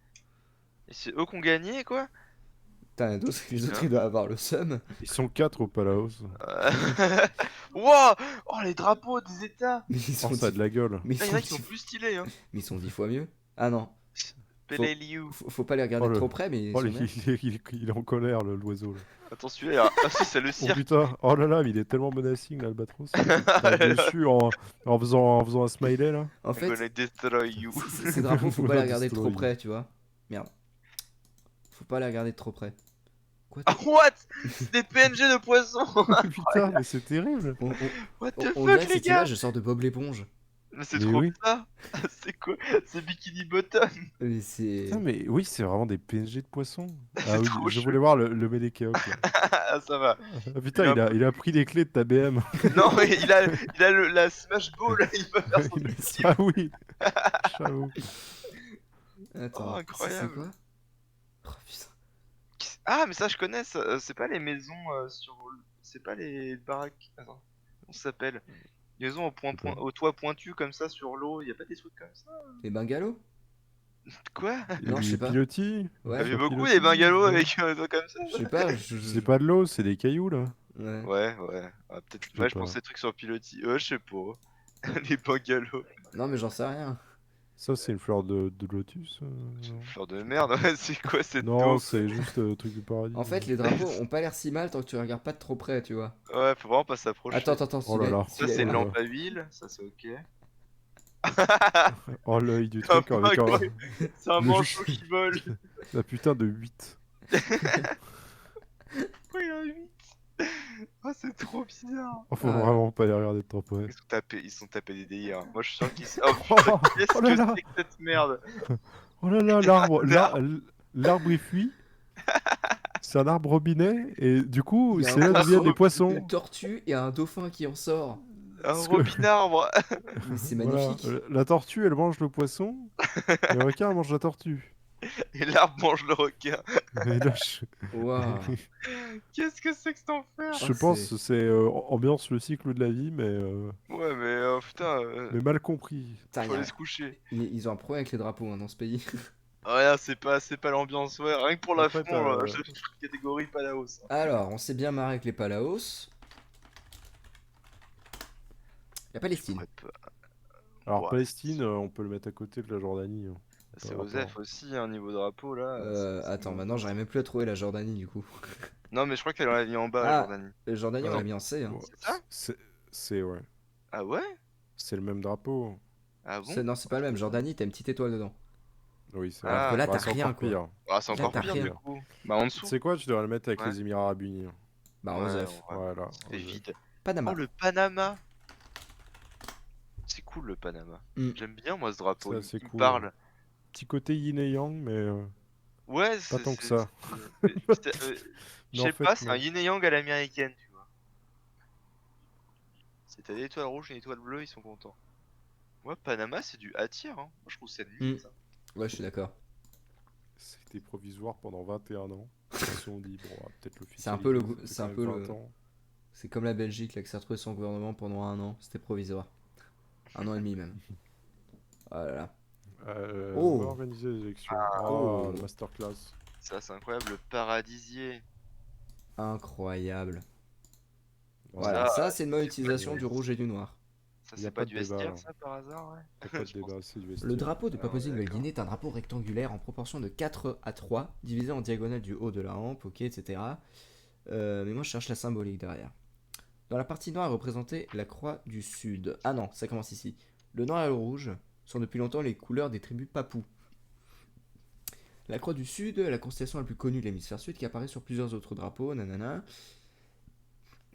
Et c'est eux qui ont gagné quoi? Putain, les autres Putain. ils doivent avoir le seum. Ils sont 4 au Palaos. Euh, Wow! Oh les drapeaux des états! Mais ils Oh, sont ça a dix... de la gueule. Mais ils Ah, il y sont en a qui sont dix... plus stylés hein! Mais ils sont 10 fois mieux. Ah non, faut... Peleliu. faut pas les regarder Oh, de trop près, mais ils oh, sont bien. il est en colère, l'oiseau, là. Attends, celui-là, ah si, c'est le Oh cirque! putain, oh là là, mais il est tellement menacing, l'albatros. T'arrives dessus en faisant un smiley, là. En I'm gonna fait, destroy you. ces drapeaux, faut pas les Voilà, regarder de trop destroy you. près, tu vois. Merde, faut pas les regarder de trop près. Quoi Ah, what? C'est des PNG de poissons! Putain, mais c'est terrible. on, on- What on the dirait fuck que les cette gars? image elle sort de Bob l'éponge. Mais c'est Mais trop oui. bizarre! C'est quoi? C'est Bikini Bottom! Mais Putain, c'est... mais oui, c'est vraiment des PNG de poissons. Ah C'est oui, trop je chelou! voulais voir le Médékéoc, là. Ah, ça va. Ah Il putain, est un il a, peu... il a pris les clés de ta BM. Non, mais il a la Smash Ball, il peut faire son truc qu'il Ah veut. oui, j'avoue. Oh, Attends, c'est incroyable! quoi? Oh putain. Ah, mais ça je connais, c'est pas les maisons sur... C'est pas les baraques... Attends, comment ça s'appelle? Les maisons C'est quoi? au toit pointu comme ça sur l'eau, y a pas des trucs comme ça? Les bungalows? Quoi? Non, je sais Les pas. pilotis? Il y Ouais, avait Sur beaucoup pilotis, des bungalows non? avec un truc comme ça? je sais pas, C'est pas de l'eau, c'est des cailloux, là. Ouais. Ouais, ouais. Ah, peut-être... Je sais Ouais, je pas. pensais des trucs sur pilotis. Je sais pas. Les bungalows. Non, mais j'en sais rien. Ça, c'est une fleur de lotus? C'est une Non. fleur de Je sais merde, pas. ouais, c'est quoi cette Non, taupe? c'est juste truc du paradis. En fait, les drapeaux ont pas l'air si mal tant que tu regardes pas de trop près, tu vois. Ouais, faut vraiment pas Attends, s'approcher. attends, attends, Oh là là, Ça, c'est oh une là lampe là. à huile, ça c'est ok. Oh l'œil du Un truc avec un... magouille. C'est un le manchot jus- qui vole. La putain de 8. Pourquoi il a 8? Oh, c'est trop bizarre. Oh, faut Ah, vraiment pas les regarder de trop près. Ils sont tapés des délires. Moi, je suis sûr qu'ils... Oh putain, Oh, qu'est-ce oh là que là, c'est que cette merde? oh là là, l'arbre, Un arbre. l'arbre il fuit. C'est un arbre robinet et du il coup, y a un c'est là d'où viennent les poisson, poissons. une tortue et un dauphin qui en sort. Un Parce que robinarbre. Mais c'est voilà, magnifique. la tortue elle mange le poisson et le requin mange la tortue. Et l'arbre mange le requin. Et là, je, Waouh. Qu'est-ce que c'est que cet enfer? Ah, je pense que c'est ambiance le cycle de la vie, Ouais, mais putain, mais mal compris. Putain, faut aller se coucher. ils ont un problème avec les drapeaux hein, dans ce pays. Ouais, là, c'est pas l'ambiance, ouais. Rien que pour Après, l'affront, je catégorie pas la hausse. Alors, on s'est bien marré avec les Palaos. La Palestine. Alors Ouais, Palestine, on peut le mettre à côté de la Jordanie. Hein. c'est Par Osef rapport. aussi, un niveau drapeau là. Attends, maintenant j'arrive même plus à trouver la Jordanie du coup. Non, mais je crois qu'elle l'a mis en bas, la Ah, Jordanie. le Jordanie on l'a Attends. mis en C. Hein. Bon, C'est ça? ouais, Ah ouais? c'est le même drapeau. Ah bon? Non, c'est pas le même. Jordanie, t'as une petite étoile dedans. Oui, c'est Alors Ah. que là, bah, t'as c'est rien encore quoi. pire. Ah, c'est Là, encore t'as pire rien. du coup. Bah en Tu dessous. sais quoi, tu devrais le mettre avec Ouais. les Émirats Arabes Unis. Hein. Bah, Ouais, Osef. ouais. Voilà. C'est vide. Panama. Oh, le Panama! C'est cool le Panama. Mm. J'aime bien moi ce drapeau, C'est il, assez il me cool. parle. Petit côté yin et yang, mais Ouais, pas tant que ça. Je Mais sais en fait, pas, c'est non. un yin et yang à l'américaine, tu vois. Si t'as des étoiles rouges et une étoile bleue, ils sont contents. Ouais, Panama, c'est du A tier, hein. Moi, je trouve que c'est nul, Mm. ça. Ouais, je suis d'accord. C'était provisoire pendant 21 ans. Ils se sont dit, bon, on va peut-être C'est un peu le, l'officialiser, ça fait c'est quand un même peu 20 le, ans. c'est comme la Belgique là qui s'est retrouvée sans gouvernement pendant 1 an. C'était provisoire. 1 an et demi même. Oh là là. On va Oh, organiser les élections. Ah, le oh, Ça, masterclass. c'est incroyable, le paradisier. incroyable. Non, Voilà, Ça, ça c'est une bonne c'est pas utilisation du... du rouge et du noir. Ça, il n'y a c'est pas pas de du débat STR, là. ça, par hasard, Il n'y a ouais. pas de Je pense. débat, c'est du Le vestiaire. drapeau de Ah, on est Papouasie-Nouvelle-Guinée d'accord. est un drapeau rectangulaire en proportion de 4 à 3, divisé en diagonale du haut de la hampe, ok, etc. Mais moi je cherche la symbolique derrière. Dans la partie noire est représentée la croix du sud. Ah non, ça commence ici. Le noir et le rouge sont depuis longtemps les couleurs des tribus papous. La croix du sud est la constellation la plus connue de l'hémisphère sud qui apparaît sur plusieurs autres drapeaux, nanana.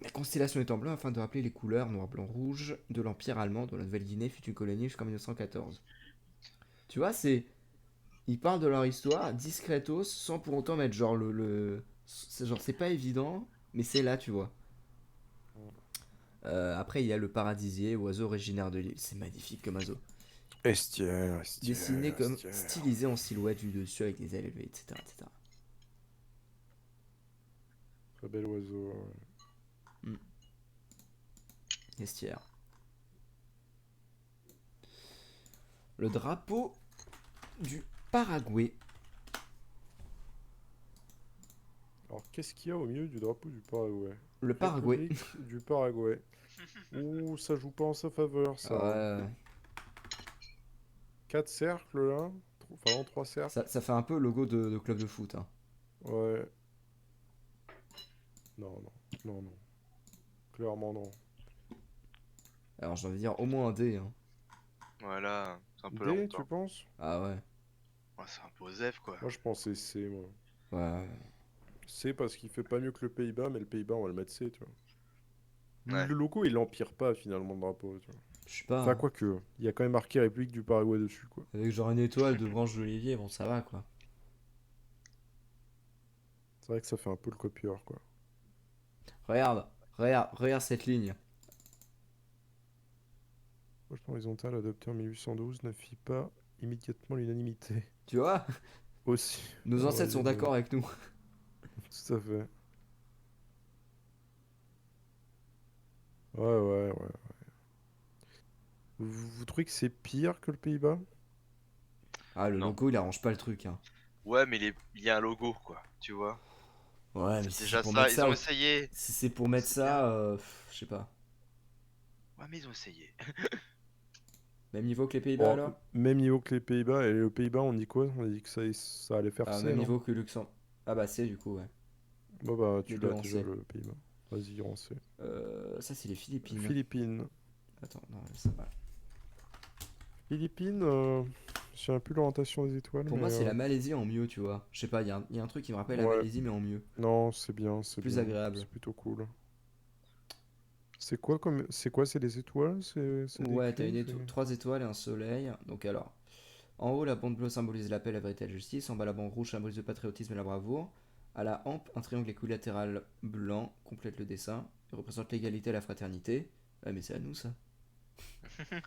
La constellation est en blanc afin de rappeler les couleurs noir, blanc, rouge de l'Empire allemand dont la Nouvelle-Guinée fut une colonie jusqu'en 1914. Tu vois, c'est ils parlent de leur histoire discretos sans pour autant mettre genre c'est genre c'est pas évident mais c'est là tu vois. Après il y a le paradisier, oiseau originaire de l'île, c'est magnifique comme oiseau. Estière, Dessiné estière, comme estière. stylisé en silhouette du dessus avec des ailes élevées, etc. etc. Très bel oiseau. Ouais. Hmm. Estière. Le drapeau du Paraguay. Alors, qu'est-ce qu'il y a au milieu du drapeau du Paraguay? Le Paraguay. République du Paraguay. Ouh, ça joue pas en sa faveur, ça. Hein. Euh, 4 cercles là. Enfin, non, 3 cercles. ça fait un peu logo de club de foot, hein. Ouais. Non, non, non, non. Clairement non. Alors j'ai envie de dire au moins un D, hein. Voilà, c'est un peu la D, honte, tu hein. Ah penses? ouais. Ouais, c'est un peu OSEF, quoi. Moi, je pensais C, moi. Ouais. C parce qu'il fait pas mieux que le Pays-Bas, mais le Pays-Bas, on va le mettre C, tu vois. Ouais. Le logo, il empire pas finalement le drapeau, tu vois. Je sais pas, Enfin, hein. quoique, il y a quand même marqué République du Paraguay dessus, quoi. Avec genre une étoile, deux branches d'olivier, bon ça va quoi. C'est vrai que ça fait un peu le copieur, quoi. Regarde, regarde cette ligne. Gauche horizontale adoptée en 1812 ne fit pas immédiatement l'unanimité. Tu vois? Aussi. Nos Ah ouais, ancêtres sont d'accord avec nous. tout à fait. Ouais, ouais, ouais. Vous trouvez que c'est pire que le Pays-Bas? Ah, le Non. logo il arrange pas le truc, hein. Ouais, mais il y a un logo, quoi, tu vois. Ouais, mais C'est si c'est déjà pour ça, mettre ils ça, ont essayé. si c'est pour mettre C'est bien. ça, je sais pas. Ouais, mais ils ont essayé. Même niveau que les Pays-Bas Bon, alors? même niveau que les Pays-Bas. Et les Pays-Bas, on dit quoi? On a dit que ça allait faire Ah, C, même non? niveau que Luxembourg. Ah bah c'est du coup, ouais. Bah, bah, Les tu deux l'as en déjà, C. le Pays-Bas. Vas-y, on C. Ça c'est les Philippines. Philippines. Attends, non, ça va. Philippines, je sais plus l'orientation des étoiles, Pour mais moi c'est la Malaisie en mieux, tu vois. Je sais pas, il y a un truc qui me rappelle la ouais, Malaisie mais en mieux. non, c'est bien, c'est Plus bien, agréable. c'est plutôt cool. C'est des étoiles, c'est des Ouais, t'as clés, c'est... 3 étoiles et un soleil. Donc alors, en haut, la bande bleue symbolise la paix, la vérité et la justice. En bas, la bande rouge symbolise le patriotisme et la bravoure. À la hampe, un triangle équilatéral blanc complète le dessin. Il représente l'égalité et la fraternité. Ouais, mais c'est à nous ça.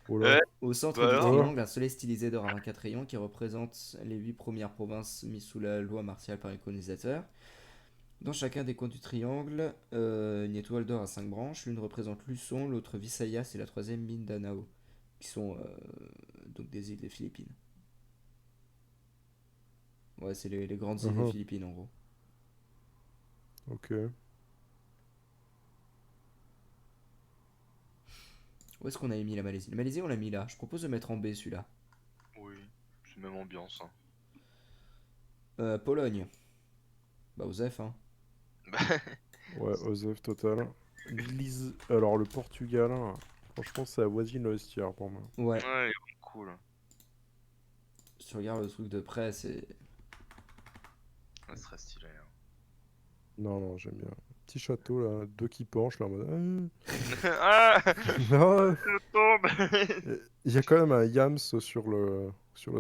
Oh là, Ouais, Au centre bah du alors? oh là, triangle, un soleil stylisé d'or à 24 rayons qui représente les 8 premières provinces mises sous la loi martiale par les colonisateurs. Dans chacun des coins du triangle, une étoile d'or à 5 branches. L'une représente Luçon, l'autre Visayas et la troisième Mindanao, qui sont donc des îles des Philippines. Ouais, c'est les grandes îles des uhum, Philippines en gros. ok. Où est-ce qu'on a mis la Malaisie? La Malaisie, on l'a mis là. Je propose de mettre en B celui-là. Oui, c'est même ambiance, hein. Pologne. Bah, Osef, hein. Bah, Ouais, Osef total. Alors, le Portugal, hein, franchement, ça avoisine l'Ostia pour moi. Ouais, ouais, il est vraiment cool. si tu regardes le truc de près, c'est. Ça serait stylé, hein. Non, non, j'aime bien. Petit château, là, deux qui penchent, là, en mode... Ah, Non, je tombe. il y a quand même un Yams sur le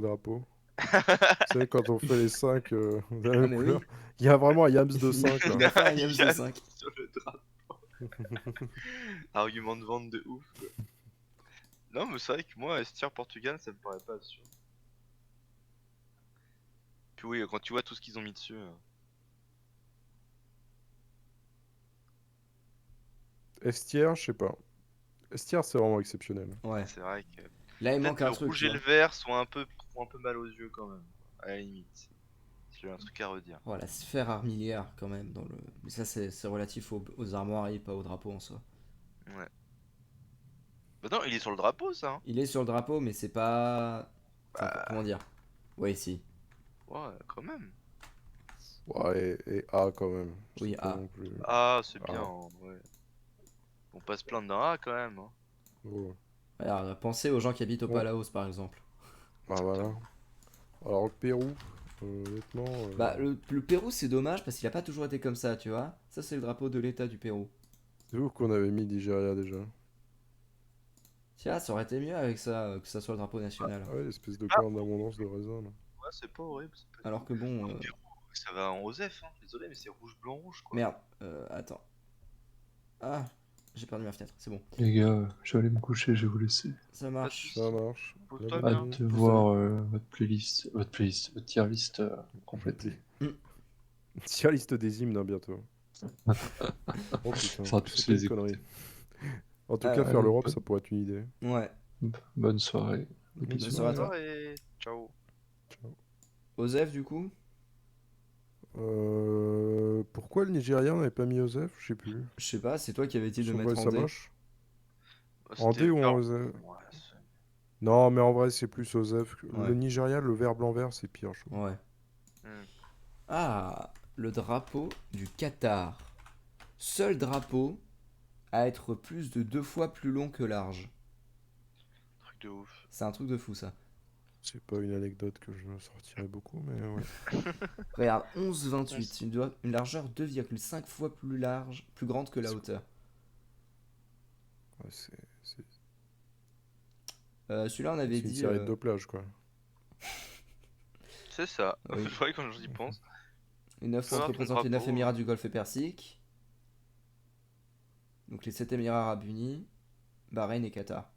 drapeau. Vous savez, quand on fait les 5 de la Ah, même mais couleur, oui. il y a vraiment un Yams de il, 5 là. il a fait un Yams de Yann 5. sur le drap. Argument de vente de ouf, quoi. Non, mais c'est vrai que moi, Estir Portugal, ça me paraît pas sûr. puis oui, quand tu vois tout ce qu'ils ont mis dessus. Estière, je sais pas. Estière, c'est vraiment exceptionnel. Ouais. C'est vrai que Là, il peut-être manque le un truc, rouge tu et vois. le vert font un peu mal aux yeux quand même. À la limite. Si j'ai un truc à redire. Oh, la sphère armilière, quand même. Mais ça, c'est relatif aux armoiries, pas au drapeau en soi. Ouais. Bah non, il est sur le drapeau ça. Hein. Il est sur le drapeau, mais c'est pas. Enfin, Bah comment dire? Ouais, si. ouais, quand même. Ouais, et A quand même. Oui, C'est pas A. non plus. Ah, c'est bien. Ah, Hein, ouais. On passe plein d'un A quand même. Hein. ouais. Regarde, pensez aux gens qui habitent au Bon, Palaos, par exemple. bah voilà. Alors le Pérou, honnêtement, Bah, le Pérou, c'est dommage parce qu'il a pas toujours été comme ça, tu vois. Ça, c'est le drapeau de l'État du Pérou. c'est où qu'on avait mis Nigeria déjà? Tiens, ça aurait été mieux avec ça, que ça soit le drapeau national. Ah ouais, l'espèce de Ah, corne d'abondance de raisin là. ouais, c'est pas horrible. C'est pas Alors que bon. Pérou, ça va en Osef. Hein. Désolé, mais c'est rouge, blanc, rouge quoi. Merde, attends. Ah, j'ai perdu ma fenêtre, c'est bon. Les gars, je vais aller me coucher, je vais vous laisser. Ça Pas de marche. Ça soucis. marche. Pose-toi La bien. bonne Hâte de nuit. voir votre tier list complète. Tiens, liste des hymnes hein, bientôt. Oh putain, Ça sera tous c'est pas les une connerie. écouter. En tout Ah, cas, faire ouais, l'Europe, bonne- ça pourrait être une idée. Ouais. Bonne soirée. Bonne Bisous. soirée à toi. Et ciao. Osef, du coup? Pourquoi le Nigeria n'avait pas mis Osef? Je sais plus. Je sais pas, c'est toi qui avais dit Je de trouvais mettre en ça D. moche. Bah, En c'était D ou en vert. Osef? Ouais, Non, mais en vrai, c'est plus Osef. Ouais. Le Nigeria, le vert blanc-vert, c'est pire, je trouve. Ouais. Hmm. Ah, le drapeau du Qatar. Seul drapeau à être plus de 2 fois plus long que large. Truc de ouf. C'est un truc de fou, ça. C'est pas une anecdote que je sortirais beaucoup, mais ouais. Regarde, 11,28, une largeur 2,5 fois plus large, plus grande que la hauteur. Ouais, Celui-là, on c'est avait une dit. tirette de plage, quoi. C'est ça. Oui. C'est vrai quand j'y pense. Les 9 Peu importe représente les 9 drapeau. Émirats du Golfe Persique. Donc les 7 Émirats Arabes Unis, Bahreïn et Qatar.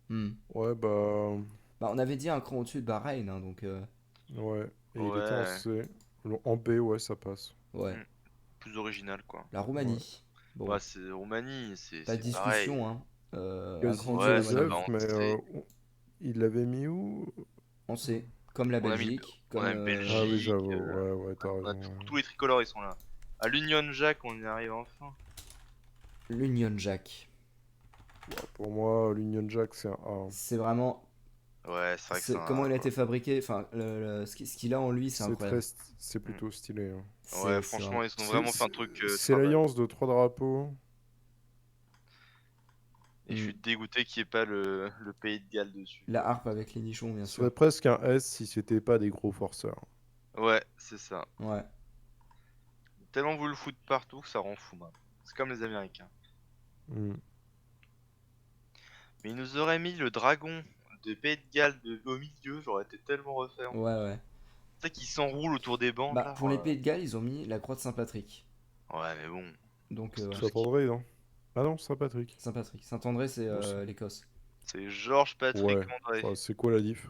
Hmm. Ouais, bah. Bah, on avait dit un cran au-dessus de Bahreïn, hein, donc Ouais. Et il était en Ouais. C. En B, ouais, ça passe. ouais. Hmm. Plus original quoi. La Roumanie. Bon, Ouais, c'est Roumanie, c'est pas de pareil. discussion, hein. Un Quasi cran au-dessus de la Ouais, ça va Roumanie. Osef, en mais C. il l'avait mis où? On sait. Comme la On a mis le- Belgique, on comme a Belgique. Ah oui, j'avoue. euh, Ouais, t'as On a raison. tous les tricolores, ils sont là. À l'Union Jack, on y arrive enfin. l'Union Jack. Pour moi, l'Union Jack, c'est un A. C'est vraiment. Ouais, c'est vrai que c'est un. Comment il a quoi. été fabriqué, enfin, ce qu'il a en lui, c'est C'est incroyable. c'est plutôt stylé. Hein. Ouais, C'est franchement, ils ont C'est vraiment fait un truc. c'est Travail. l'alliance de 3 drapeaux. Et je suis dégoûté qu'il n'y ait pas le pays de Galles dessus. la harpe avec les nichons, bien Ce serait sûr. presque un S si c'était pas des gros forceurs. Ouais, c'est ça. Ouais. Tellement vous le foutez partout que ça rend fou, man. C'est comme les Américains. Hmm. Mais ils nous auraient mis le dragon de Pays de Galles au milieu, j'aurais été tellement refait. Ouais, ouais. C'est ça qui s'enroule autour des bandes Bah, là. pour les Pays de Galles, ils ont mis la croix de Saint-Patrick. Ouais, mais bon. Donc, C'est ouais. tout ce qui- Saint-André, non? Ah non, Saint-Patrick. Saint-Patrick. Saint-André, c'est Bon, c'est- l'Écosse. C'est Georges Patrick Ouais. André. Enfin, c'est quoi la diff?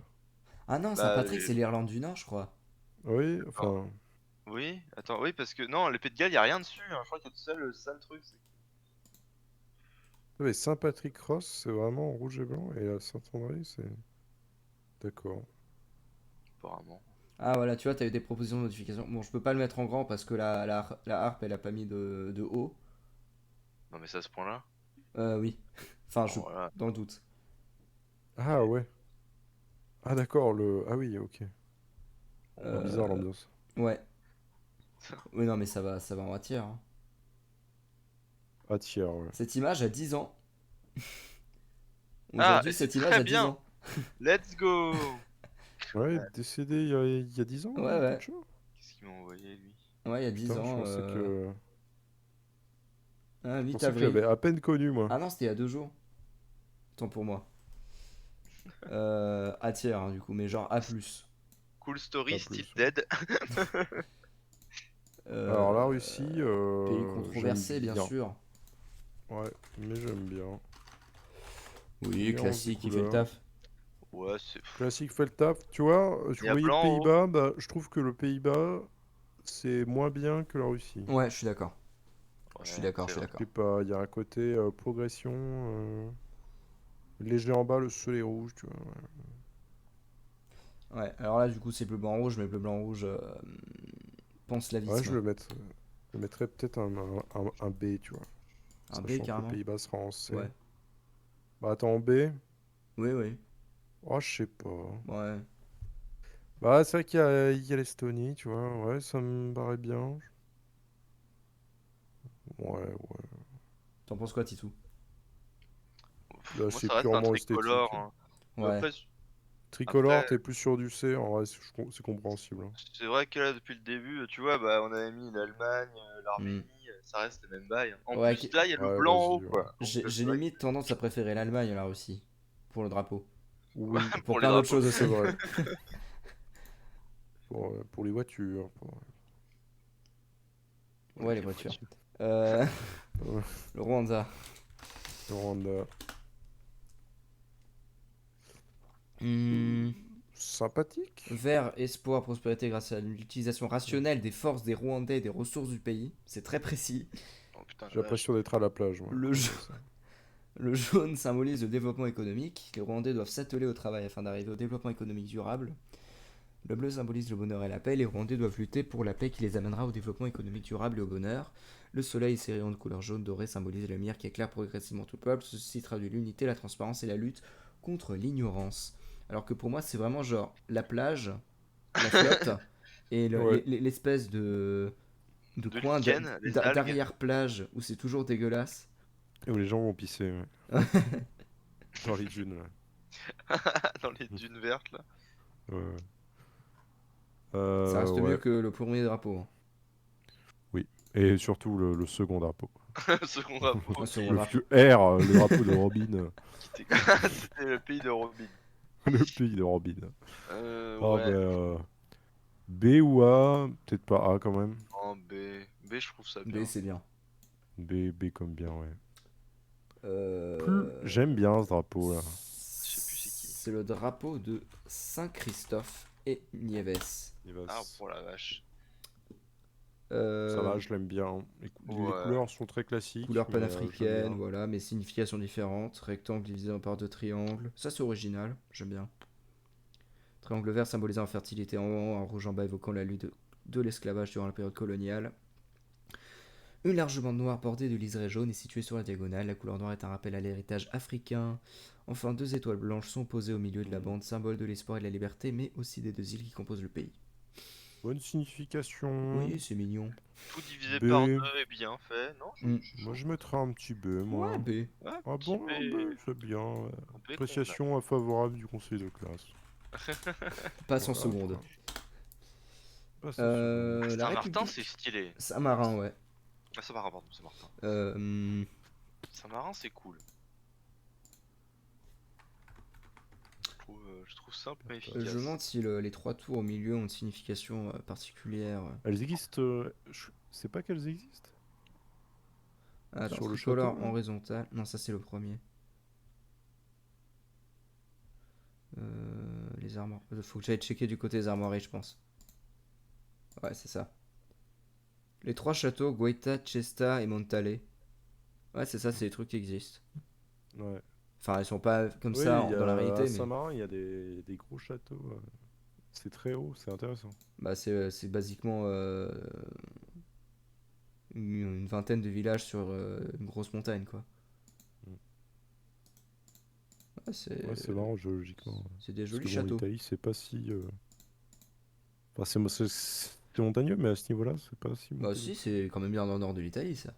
Ah non, Bah, Saint-Patrick, c'est l'Irlande du Nord, je crois. Oui, enfin. Oui, attends, oui, parce que non, les Pays de Galles, y a rien dessus. Hein. Je crois qu'il y a tout ça, le sale truc. Mais Saint-Patrick Cross, c'est vraiment en rouge et blanc. Et Saint-André, c'est. D'accord. Apparemment. Ah voilà, tu vois, t'as eu des propositions de modification. Bon, je peux pas le mettre en grand parce que la harpe, elle a pas mis de haut. Non, mais c'est à ce point-là. Oui. Enfin, Bon, voilà. dans le doute. Ah ouais. Ah d'accord, le. Ah oui, ok. Euh, Bizarre l'ambiance. Ouais. Oui, non, mais ça va en matière. Hein. Ah tiers, ouais. Cette image a 10 ans. Ah, Aujourd'hui, c'est cette image très a 10 bien. ans. Let's go. Ouais, décédé il y a 10 ans, Ouais, ouais. Pucho Qu'est-ce qu'il m'a envoyé lui? Ouais, il y a 10 Putain, je ans. pensais que. Ah, Je 8 pensais que avril. j'avais à peine connu, moi. Ah non, c'était il y a 2 jours. Tant pour moi. A tiers, hein, du coup, mais genre A+. Cool story, Pas still plus, ouais. dead. Alors la Russie, Pays controversé, j'aime bien sûr. Ouais, mais j'aime bien. Oui, Nuance classique, des il fait le couleurs. taf. Ouais, c'est. Classique fait le taf. Tu vois, je Il y a voyais blanc en haut. Pays-Bas, bah, je trouve que le Pays-Bas, c'est moins bien que la Russie. Ouais, je suis d'accord. Je suis Ouais, d'accord, je c'est suis vrai. Je d'accord. sais pas, il y a un côté progression, léger en bas, le sol est rouge, tu vois. Ouais, alors là, du coup, c'est bleu, blanc, rouge, mais bleu, blanc, rouge, Ouais, je panslavisme. le mettrais peut-être un B, tu vois. Un B Sachant que le carrément. Pays-Bas sera en C. Ouais. Bah attends, en B? Oui, oui. Oh, je sais pas. Ouais. Bah, c'est vrai il y a l'Estonie, tu vois. Ouais, ça me paraît bien. Ouais, ouais. T'en penses quoi, Titou? Là, Moi, c'est ça reste un purement tricolore, esthétique. hein. Mais Ouais. Tricolore, après, t'es plus sûr du C, en vrai, c'est compréhensible, hein. c'est vrai que là, depuis le début, tu vois, bah, on avait mis l'Allemagne, Hmm. l'Arménie, ça reste le même bail, hein. En Ouais, plus, là, il y a le Ouais, blanc en haut, vas-y, ouais. quoi. Donc, j'ai c'est vrai limite tendance à préférer l'Allemagne à la Russie. Pour le drapeau. Oui, Et pour pour les plein d'autres drapeaux. choses c'est aussi. vrai. Pour les voitures. Ouais, les Les voitures. voitures. Euh, Ouais, le Rwanda. le Rwanda. Hmm. Sympathique. Vert, espoir, prospérité grâce à l'utilisation rationnelle des forces des Rwandais et des ressources du pays. C'est très précis. Oh putain, J'ai la vache. l'impression d'être à la plage, moi, Le, quand je ja- vois ça. le jaune symbolise le développement économique. Les Rwandais doivent s'atteler au travail afin d'arriver au développement économique durable. Le bleu symbolise le bonheur et la paix. Les Rwandais doivent lutter pour la paix qui les amènera au développement économique durable et au bonheur. Le soleil, ses rayons de couleur jaune doré, symbolise la lumière qui éclaire progressivement tout le peuple. Ceci traduit l'unité, la transparence et la lutte contre l'ignorance. Alors que pour moi, c'est vraiment genre la plage, la flotte et Ouais. l'espèce de De coin lichen, les algues. d'arrière-plage où c'est toujours dégueulasse. Et où les gens vont pisser, ouais. Dans les dunes, là. Dans les dunes vertes, là. Ouais. Ça reste mieux Ouais, que le premier drapeau, hein. oui. Et surtout le second drapeau. Second drapeau Le second Le qui, drapeau. vieux R, le drapeau de Robin. qui était... C'était le pays de Robin. Le pays de Robin. Ah bah, Ouais. B ou A, peut-être pas A quand même. En B. B, je trouve ça B, bien. c'est bien. B comme bien, ouais. Euh, J'aime bien ce drapeau là. Je sais plus c'est qui. C'est le drapeau de Saint-Christophe et Niévès. Il va Ah, pour la vache. Ça Euh, va, je l'aime bien. Les Ouais. couleurs sont très classiques, Couleur mais j'aime panafricaine, bien. voilà, mais significations différentes. Rectangle divisé en part de triangle. Ça, c'est original, j'aime bien. Triangle vert symbolisant la fertilité en haut, un rouge en bas évoquant la lutte de l'esclavage durant la période coloniale. Une large bande noire bordée de liserés jaunes est située sur la diagonale. La couleur noire est un rappel à l'héritage africain. Enfin, deux étoiles blanches sont posées au milieu de la bande, symbole de l'espoir et de la liberté, mais aussi des deux îles qui composent le pays. Bonne signification. Oui, c'est mignon. Tout divisé par B. deux est bien fait. Non, Hmm. je Moi trouve. je mettrais un petit B, Ouais, moi. B. Ouais, Ah petit bon, un B, B. c'est bien, ouais. Un B convenable. Appréciation favorable du conseil de classe. Passe en Voilà, seconde. quoi. Passe en seconde. La Saint-Martin, c'est République. stylé. Saint-Marin, ouais. Ah, Saint-Marin, pardon, Saint-Martin. Euh, Saint-Marin, c'est cool. Je trouve simple mais je me efficace. demande si les trois tours au milieu ont une signification particulière. Elles existent, je sais pas qu'elles existent. Attends, Sur le château, tricolore là. horizontal. Non, ça c'est le premier. Les armoires. Faut que j'aille checker du côté des armoiries, je pense. Ouais, c'est ça. Les trois châteaux, Guaita, Chesta et Montale. Ouais, c'est ça, c'est des trucs qui existent. Ouais. Enfin, ils sont pas comme Oui, ça il y dans la a, à réalité, mais Saint-Marin, il y a des gros châteaux. C'est très haut, c'est intéressant. bah, c'est basiquement une vingtaine de villages sur une grosse montagne, quoi. Mm. Ouais, Ouais, c'est marrant géologiquement. c'est des Parce jolis que bon, châteaux. l'Italie, c'est pas si. Enfin, c'est montagneux, mais à ce niveau-là, c'est pas si Bah, montagneux si, que ça. c'est quand même bien dans le nord de l'Italie, ça.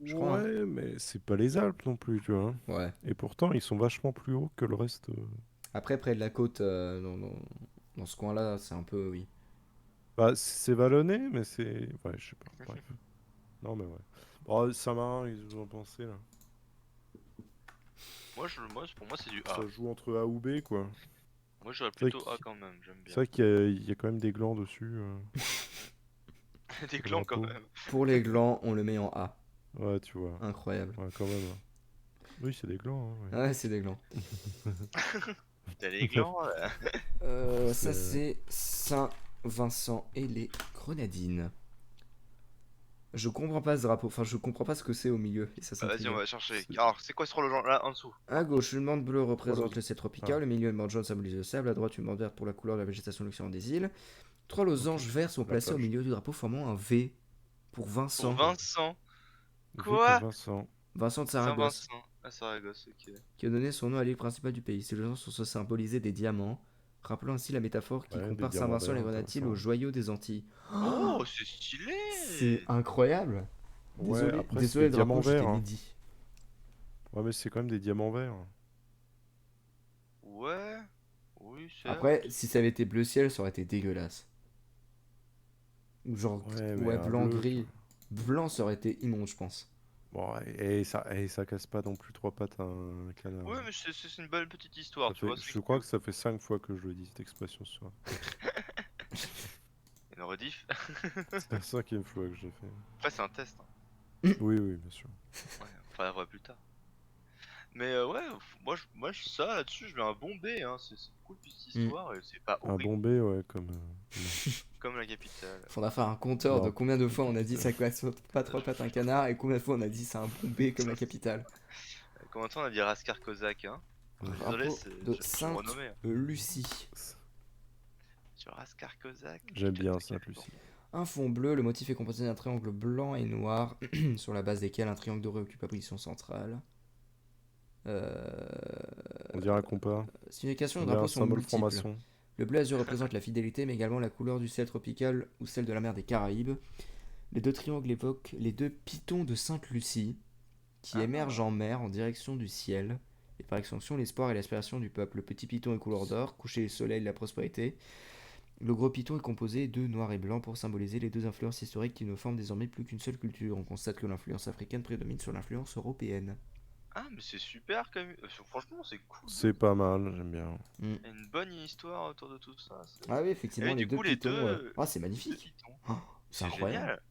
Je crois, hein. Ouais, mais c'est pas les Alpes non plus, tu vois, hein. Ouais. Et pourtant, ils sont vachement plus hauts que le reste. Après, près de la côte, dans ce coin-là, c'est un peu, oui. Bah, c'est vallonné, mais c'est. Ouais, je sais pas. Bref. Non, mais ouais. Bon, Saint-Marin, ils vous en pensez là? Pour moi, c'est du A. Ça joue entre A ou B, quoi. Moi, j'aurais C'est vrai plutôt A qu'il quand même, j'aime c'est bien. vrai il y a quand même des glands dessus, Des sur le clans quand drapeau. même. Pour les glands, on le met en A. Ouais, tu vois. Incroyable. Ouais, quand même, hein. Oui, c'est des glands. Hein, ouais. Ouais, c'est des glands. T'as les glands là. Ça, C'est- c'est Saint-Vincent et les Grenadines. Je comprends pas ce drapeau. Enfin, je comprends pas ce que c'est au milieu. Et ça Bah, vas-y, on s'intrigue. va chercher. C'est- Alors, c'est quoi sur le genre là en dessous? À gauche, une bande bleue représente Voilà. le ciel tropical. Ah. Le milieu, une bande jaune symbolise le sable. À droite, une bande verte pour la couleur de la végétation de l'océan des îles. Trois losanges verts sont La placés au plage. milieu du drapeau, formant un V pour Pour Vincent. Vincent. Vu Quoi? pour Vincent. Vincent de Saragosse, Saint-Vincent. Ah, Saragosse, ok. qui a donné son nom à l'île principale du pays. Ces losanges sont symboliser des diamants, rappelant ainsi la métaphore qui Ouais, des compare diamants Saint-Vincent et les verts, Grenadines intéressant. aux joyaux des Antilles. Oh, c'est stylé! C'est incroyable. Ouais, Désolé, après, c'est désolé des le drapeau, diamants je t'ai verts. Hein. dit. Ouais, mais c'est quand même des diamants verts. Ouais. Oui, c'est. Après, si ça avait été bleu ciel, ça aurait été dégueulasse. Ou genre, Ouais, mais ouais, un blanc, bleu, gris. Blanc, ça aurait été immonde, je pense. Bon, et ça casse pas non plus trois pattes à un canard. Ouais, mais c'est une bonne petite histoire, Ça tu vois. fait, je crois que ça fait 5 fois que je le dis cette expression ce soir. Une rediff. C'est la 5e fois que je l'ai fait. Après, c'est un test. Hein. Oui, oui, bien sûr. Ouais, on fera la voix plus tard. Mais ouais, moi ça là-dessus, je mets un bon B. Hein. C'est une cool petite histoire et c'est pas Un horrible bon B, ouais, comme. comme la capitale. Faudra faire un compteur de Non. combien de fois on a dit ça casse pas trois pattes un canard et combien de fois on a dit c'est un bon B comme la capitale. Comment on a dit Raskar Kozak, hein? Désolé, Drapeau c'est de je suis Sainte renommé. Hein. Lucie. Sur Raskar Kozak. J'aime bien ça, Lucie. Un fond bleu, le motif est composé d'un triangle blanc et noir, sur la base desquels un triangle doré occupe la position centrale. On dirait un compas. Signification On des dirait un drapeaux sont symbole multiples. franc-maçon. Le bleu azur représente la fidélité, mais également la couleur du ciel tropical ou celle de la mer des Caraïbes. Les deux triangles évoquent les deux pitons de Sainte-Lucie, qui émergent en mer en direction du ciel, et par extension l'espoir et l'aspiration du peuple. Le petit piton est couleur d'or, coucher le soleil de la prospérité. Le gros piton est composé de noir et blanc pour symboliser les deux influences historiques qui ne forment désormais plus qu'une seule culture. On constate que l'influence africaine prédomine sur l'influence européenne. Ah, mais c'est super comme. Franchement, c'est cool. C'est pas mal, j'aime bien. Il y a une bonne histoire autour de tout ça. Ah oui, effectivement, Et les du deux coup, les pitons. deux. Ah, c'est Deux magnifique. pitons. Oh, c'est C'est incroyable. génial.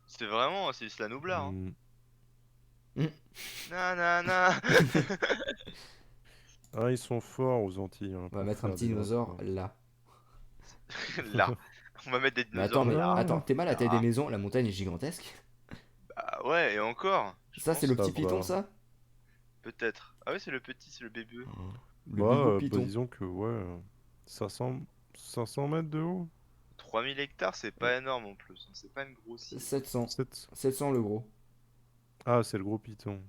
C'est vraiment. C'est la Noblar. Hein. Mm. Nanana. Ah, ils sont forts aux Antilles. Hein, On va pour mettre un faire petit des dinosaure drapeaux. là. Là. On va mettre des Mais attends, dinosaures là. t'es mal à la taille des Ah. maisons, la montagne est gigantesque. Bah ouais, et encore. Je Ça, pense c'est le ça petit piton, va. ça Peut-être. Ah oui, c'est le petit, c'est le bébé. Le Bah, bébé bah, piton. disons que, ouais, 500 mètres de haut 3000 hectares, c'est pas énorme en plus. Hein. C'est pas une grosse île. 700. 700. 700 le gros. Ah, c'est le gros piton.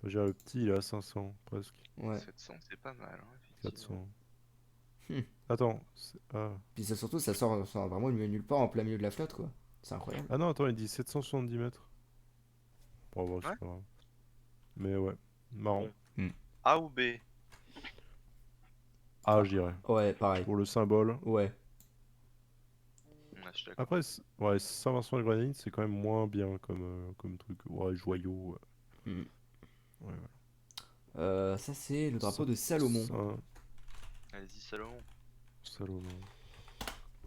Je veux dire, le petit, il est à 500, presque. Ouais. 700, c'est pas mal. Hein, effectivement. 400. Hmm. Attends. Puis ça, surtout, ça sort vraiment nulle part en plein milieu de la flotte, quoi. C'est incroyable. Ah non, attends, il dit 770 mètres. Bon, bon, c'est Ouais. pas grave. Mais ouais, marrant. A ou B? Ah, je dirais. Ouais, pareil. Pour le symbole. Ouais. Ouais, je suis d'accord. Après, ouais, Saint-Vincent et Grenadines, c'est quand même moins bien comme truc. Ouais, joyau. Hmm. Ouais, Ça, c'est le drapeau Saint- de Salomon. Allez-y, Salomon. Salomon.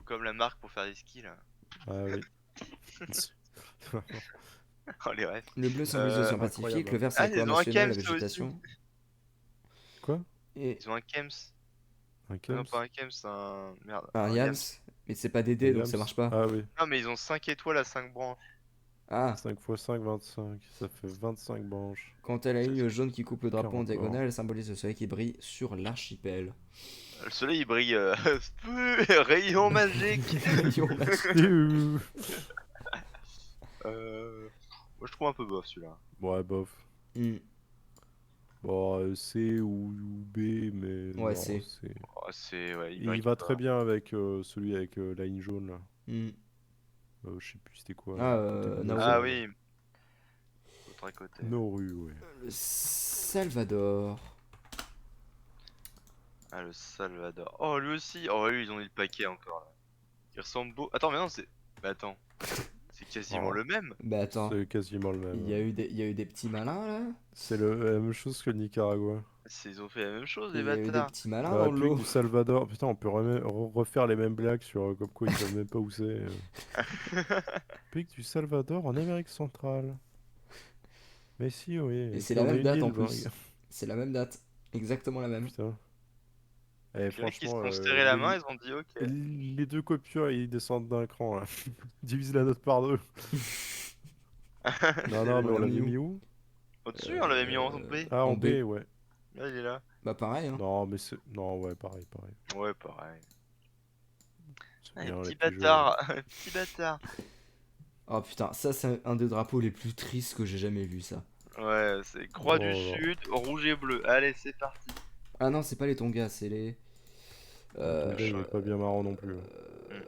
Comme la marque pour faire des skis là. Ah oui. Oh les rêves. Le bleu symbolise l'océan Pacifique, incroyable. le vert, c'est Ah, la couleur ils ont un nationale, la Kems, eux aussi. végétation. Quoi? Et Ils ont un Kems. Un Non, Kems? pas un Kems, un. Merde. un Yams. Mais c'est pas des dés, donc ça Yams. marche pas. Ah oui. Non, mais ils ont 5 étoiles à 5 branches. Ah, 5 x 5, 25. Ça fait 25 branches. quant à la ligne jaune qui coupe le drapeau en 40 diagonale, elle symbolise le soleil qui brille sur l'archipel. Le soleil il brille. Rayon magique. Moi je trouve un peu bof celui-là. Ouais, bof. Hmm. Bon, C ou B, mais. Ouais, non, C. Oh, c'est. Ouais, Il brille va pas. très bien avec celui avec la ligne jaune là. Hmm. Je sais plus c'était quoi. Ah, côté de Nauru. Ah Nauru. oui. Autre côté. Nauru, ouais. Le Salvador. Ah le Salvador. Oh lui aussi. Oh lui ils ont mis le paquet encore là. Il ressemble beau. Attends mais non c'est. Bah attends. C'est quasiment Oh. le même. Bah attends, C'est quasiment le même. il y a eu des petits malins là. C'est la même chose que le Nicaragua. Ils ont fait la même chose Il les y a eu des bâtards. petits malins Bah, dans le plus lot. que Salvador. Putain, on peut refaire les mêmes blagues sur comme quoi ils savent même pas où c'est. Pays du Salvador en Amérique centrale. Mais si, oui. Et Et c'est puis la on est même une date île, en ben, plus. C'est la même date. Exactement la même. putain. Et Les mecs qui se franchement, sont serré la main, ils ont dit ok. les deux copieurs, ils descendent d'un cran, là. Divise la note par deux. Non, non, mais On on l'a mis l'avait où? mis où? Au-dessus, on l'avait mis en B. Ah, En en B. B, ouais. Là, il est là. Bah pareil, hein. Non, mais c'est... Non, ouais, pareil, pareil. Ouais, pareil. C'est Ouais, bien, les petit petits jeux. bâtard. Petit bâtard. Oh putain, ça c'est un des drapeaux les plus tristes que j'ai jamais vu, ça. Ouais, c'est Croix du Oh là. Sud, rouge et bleu. Allez, c'est parti. Ah non, c'est pas les Tonga, c'est les... Ton gars, il est pas bien marrant non plus. Hmm.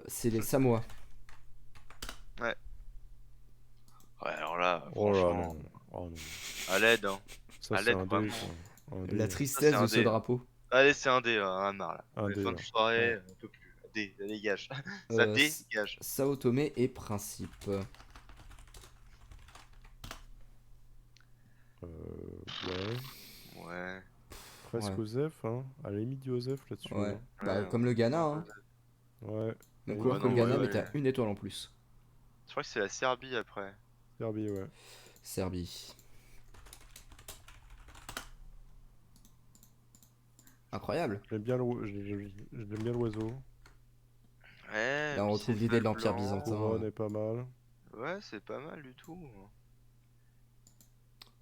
C'est les Samoa. Ouais. Ouais, alors là, Oh là, franchement, non. Oh non. à l'aide, hein. Ça, À c'est l'aide, un dé, vraiment. ça. Un La dé. tristesse un de ce dé, hein. drapeau. Allez, c'est un dé, là, on en a marre là. Un Ouais, dé, fin de là. soirée, Ouais. on peut plus. Dé, ça dégage. Ça dégage. Sao Tomé et Principe. Ouais. Ouais. Presque Ouais. Osef, hein. À la limite du Osef là-dessus. Ouais. Hein. Bah Ouais, comme le Ghana, hein. Ouais. Même Et couleur ouais, que le non, Ghana, ouais, mais ouais. t'as une étoile en plus. Je crois que c'est la Serbie après. Serbie, ouais. Serbie. Incroyable. J'aime bien j'aime bien l'oiseau. Ouais, Là on puis retrouve c'est l'idée de feu l'Empire blanc. byzantin. Couronne est pas mal. Ouais, c'est pas mal du tout.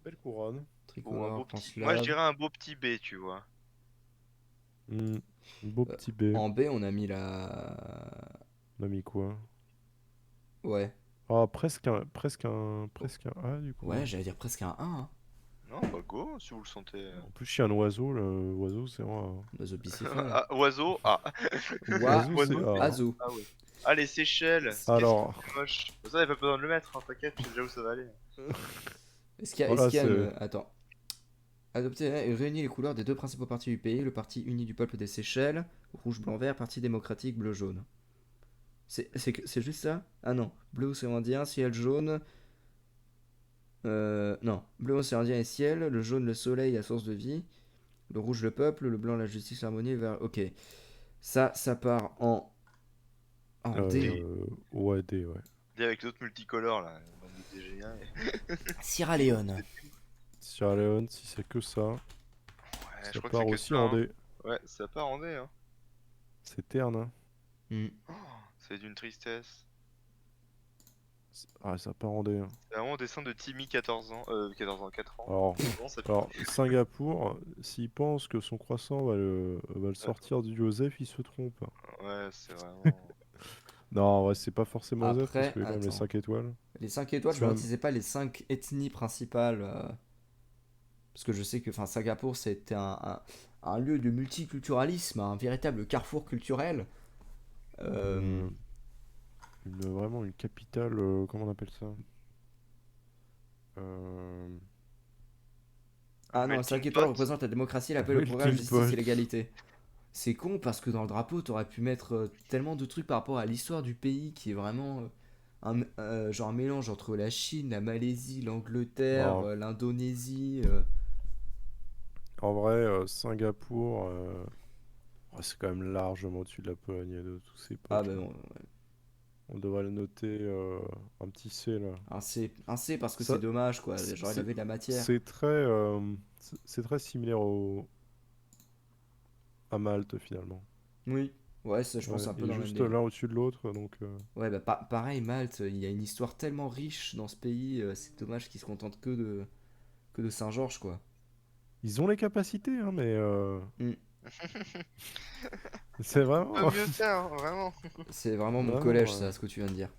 Belle couronne. Bon, un Tricolore, beau plan petit. Moi, je slave. dirais un beau petit B, tu vois. Hmm. Beau Euh, petit B. En B, on a mis la... On a mis quoi? Ouais. Ah, presque un A du coup. Ouais, j'allais dire presque un 1, hein. Non, bah go, si vous le sentez. En plus, il y a un oiseau. L'oiseau, c'est un. Oiseau bicéphale. Ah, oiseau, ah. Oiseau, c'est Oiseau, A. c'est. Hein. Azu. Ah ouais. Ah, les Seychelles. Est-ce Qu'est-ce que Alors, c'est moche. Ça, y'a pas besoin de le mettre, hein, t'inquiète, je sais déjà où ça va aller. est-ce voilà, qu'il y a c'est. une... Attends. Adopter et réunir les couleurs des deux principaux partis du pays, le parti uni du peuple des Seychelles, rouge, blanc, vert, parti démocratique, bleu, jaune. C'est juste ça? Ah non. Bleu, océan Indien, ciel jaune. Non. Bleu, océan Indien et ciel. Le jaune, le soleil, la source de vie. Le rouge, le peuple. Le blanc, la justice, l'harmonie. Le vert... Ok. Ça part en... En D. Ouais, D, ouais. Dis avec l'autre multicolore là, bande de DG1. Sierra Leone. Sierra Leone, si c'est que ça, Ouais, je ça crois que part c'est que aussi ça. en Hein. D. Ouais, ça part en D. Hein. C'est terne, hein. Hmm. Oh, c'est d'une tristesse. Ah, ça part en D. Hein. C'est vraiment un dessin de Timmy 14 ans. 14 ans, 4 ans. Alors, Non, ça alors, Singapour, s'il pense que son croissant va le sortir du Joseph, il se trompe. Ouais, c'est vraiment. Non, ouais, c'est pas forcément Joseph parce Après, qu'il y a quand même les attends. 5 étoiles. Les 5 étoiles, je C'est me un- demande si c'est pas les 5 ethnies principales. Parce que je sais que Singapour, c'était un lieu de multiculturalisme, un véritable carrefour culturel. Euh, vraiment une capitale, comment on appelle ça? Euh, Ah non, les Melting 5 étoiles pot. représentent la démocratie, la paix, le progrès, la Melting justice pot. et l'égalité. C'est con parce que dans le drapeau, t'aurais pu mettre tellement de trucs par rapport à l'histoire du pays qui est vraiment genre un mélange entre la Chine, la Malaisie, l'Angleterre, Non, l'Indonésie. en vrai, Singapour, c'est quand même largement au-dessus de la Pologne et de tous ces Ah potes bah là. bon, On devrait le noter un petit C là. un C parce que Ça, c'est dommage quoi. c'est Genre il avait de la matière. c'est très, c'est très similaire à Malte finalement. Oui. Ouais, ça je pense Ouais, un peu il est dans le même juste délire. l'un au-dessus de l'autre, donc Ouais, bah pareil, Malte, il y a une histoire tellement riche dans ce pays, c'est dommage qu'ils se contentent que de Saint-Georges, quoi. ils ont les capacités, hein, mais Hmm. c'est On peut vraiment, mieux faire, hein, vraiment. C'est vraiment mon collège, vraiment, ça, ce que tu viens de dire.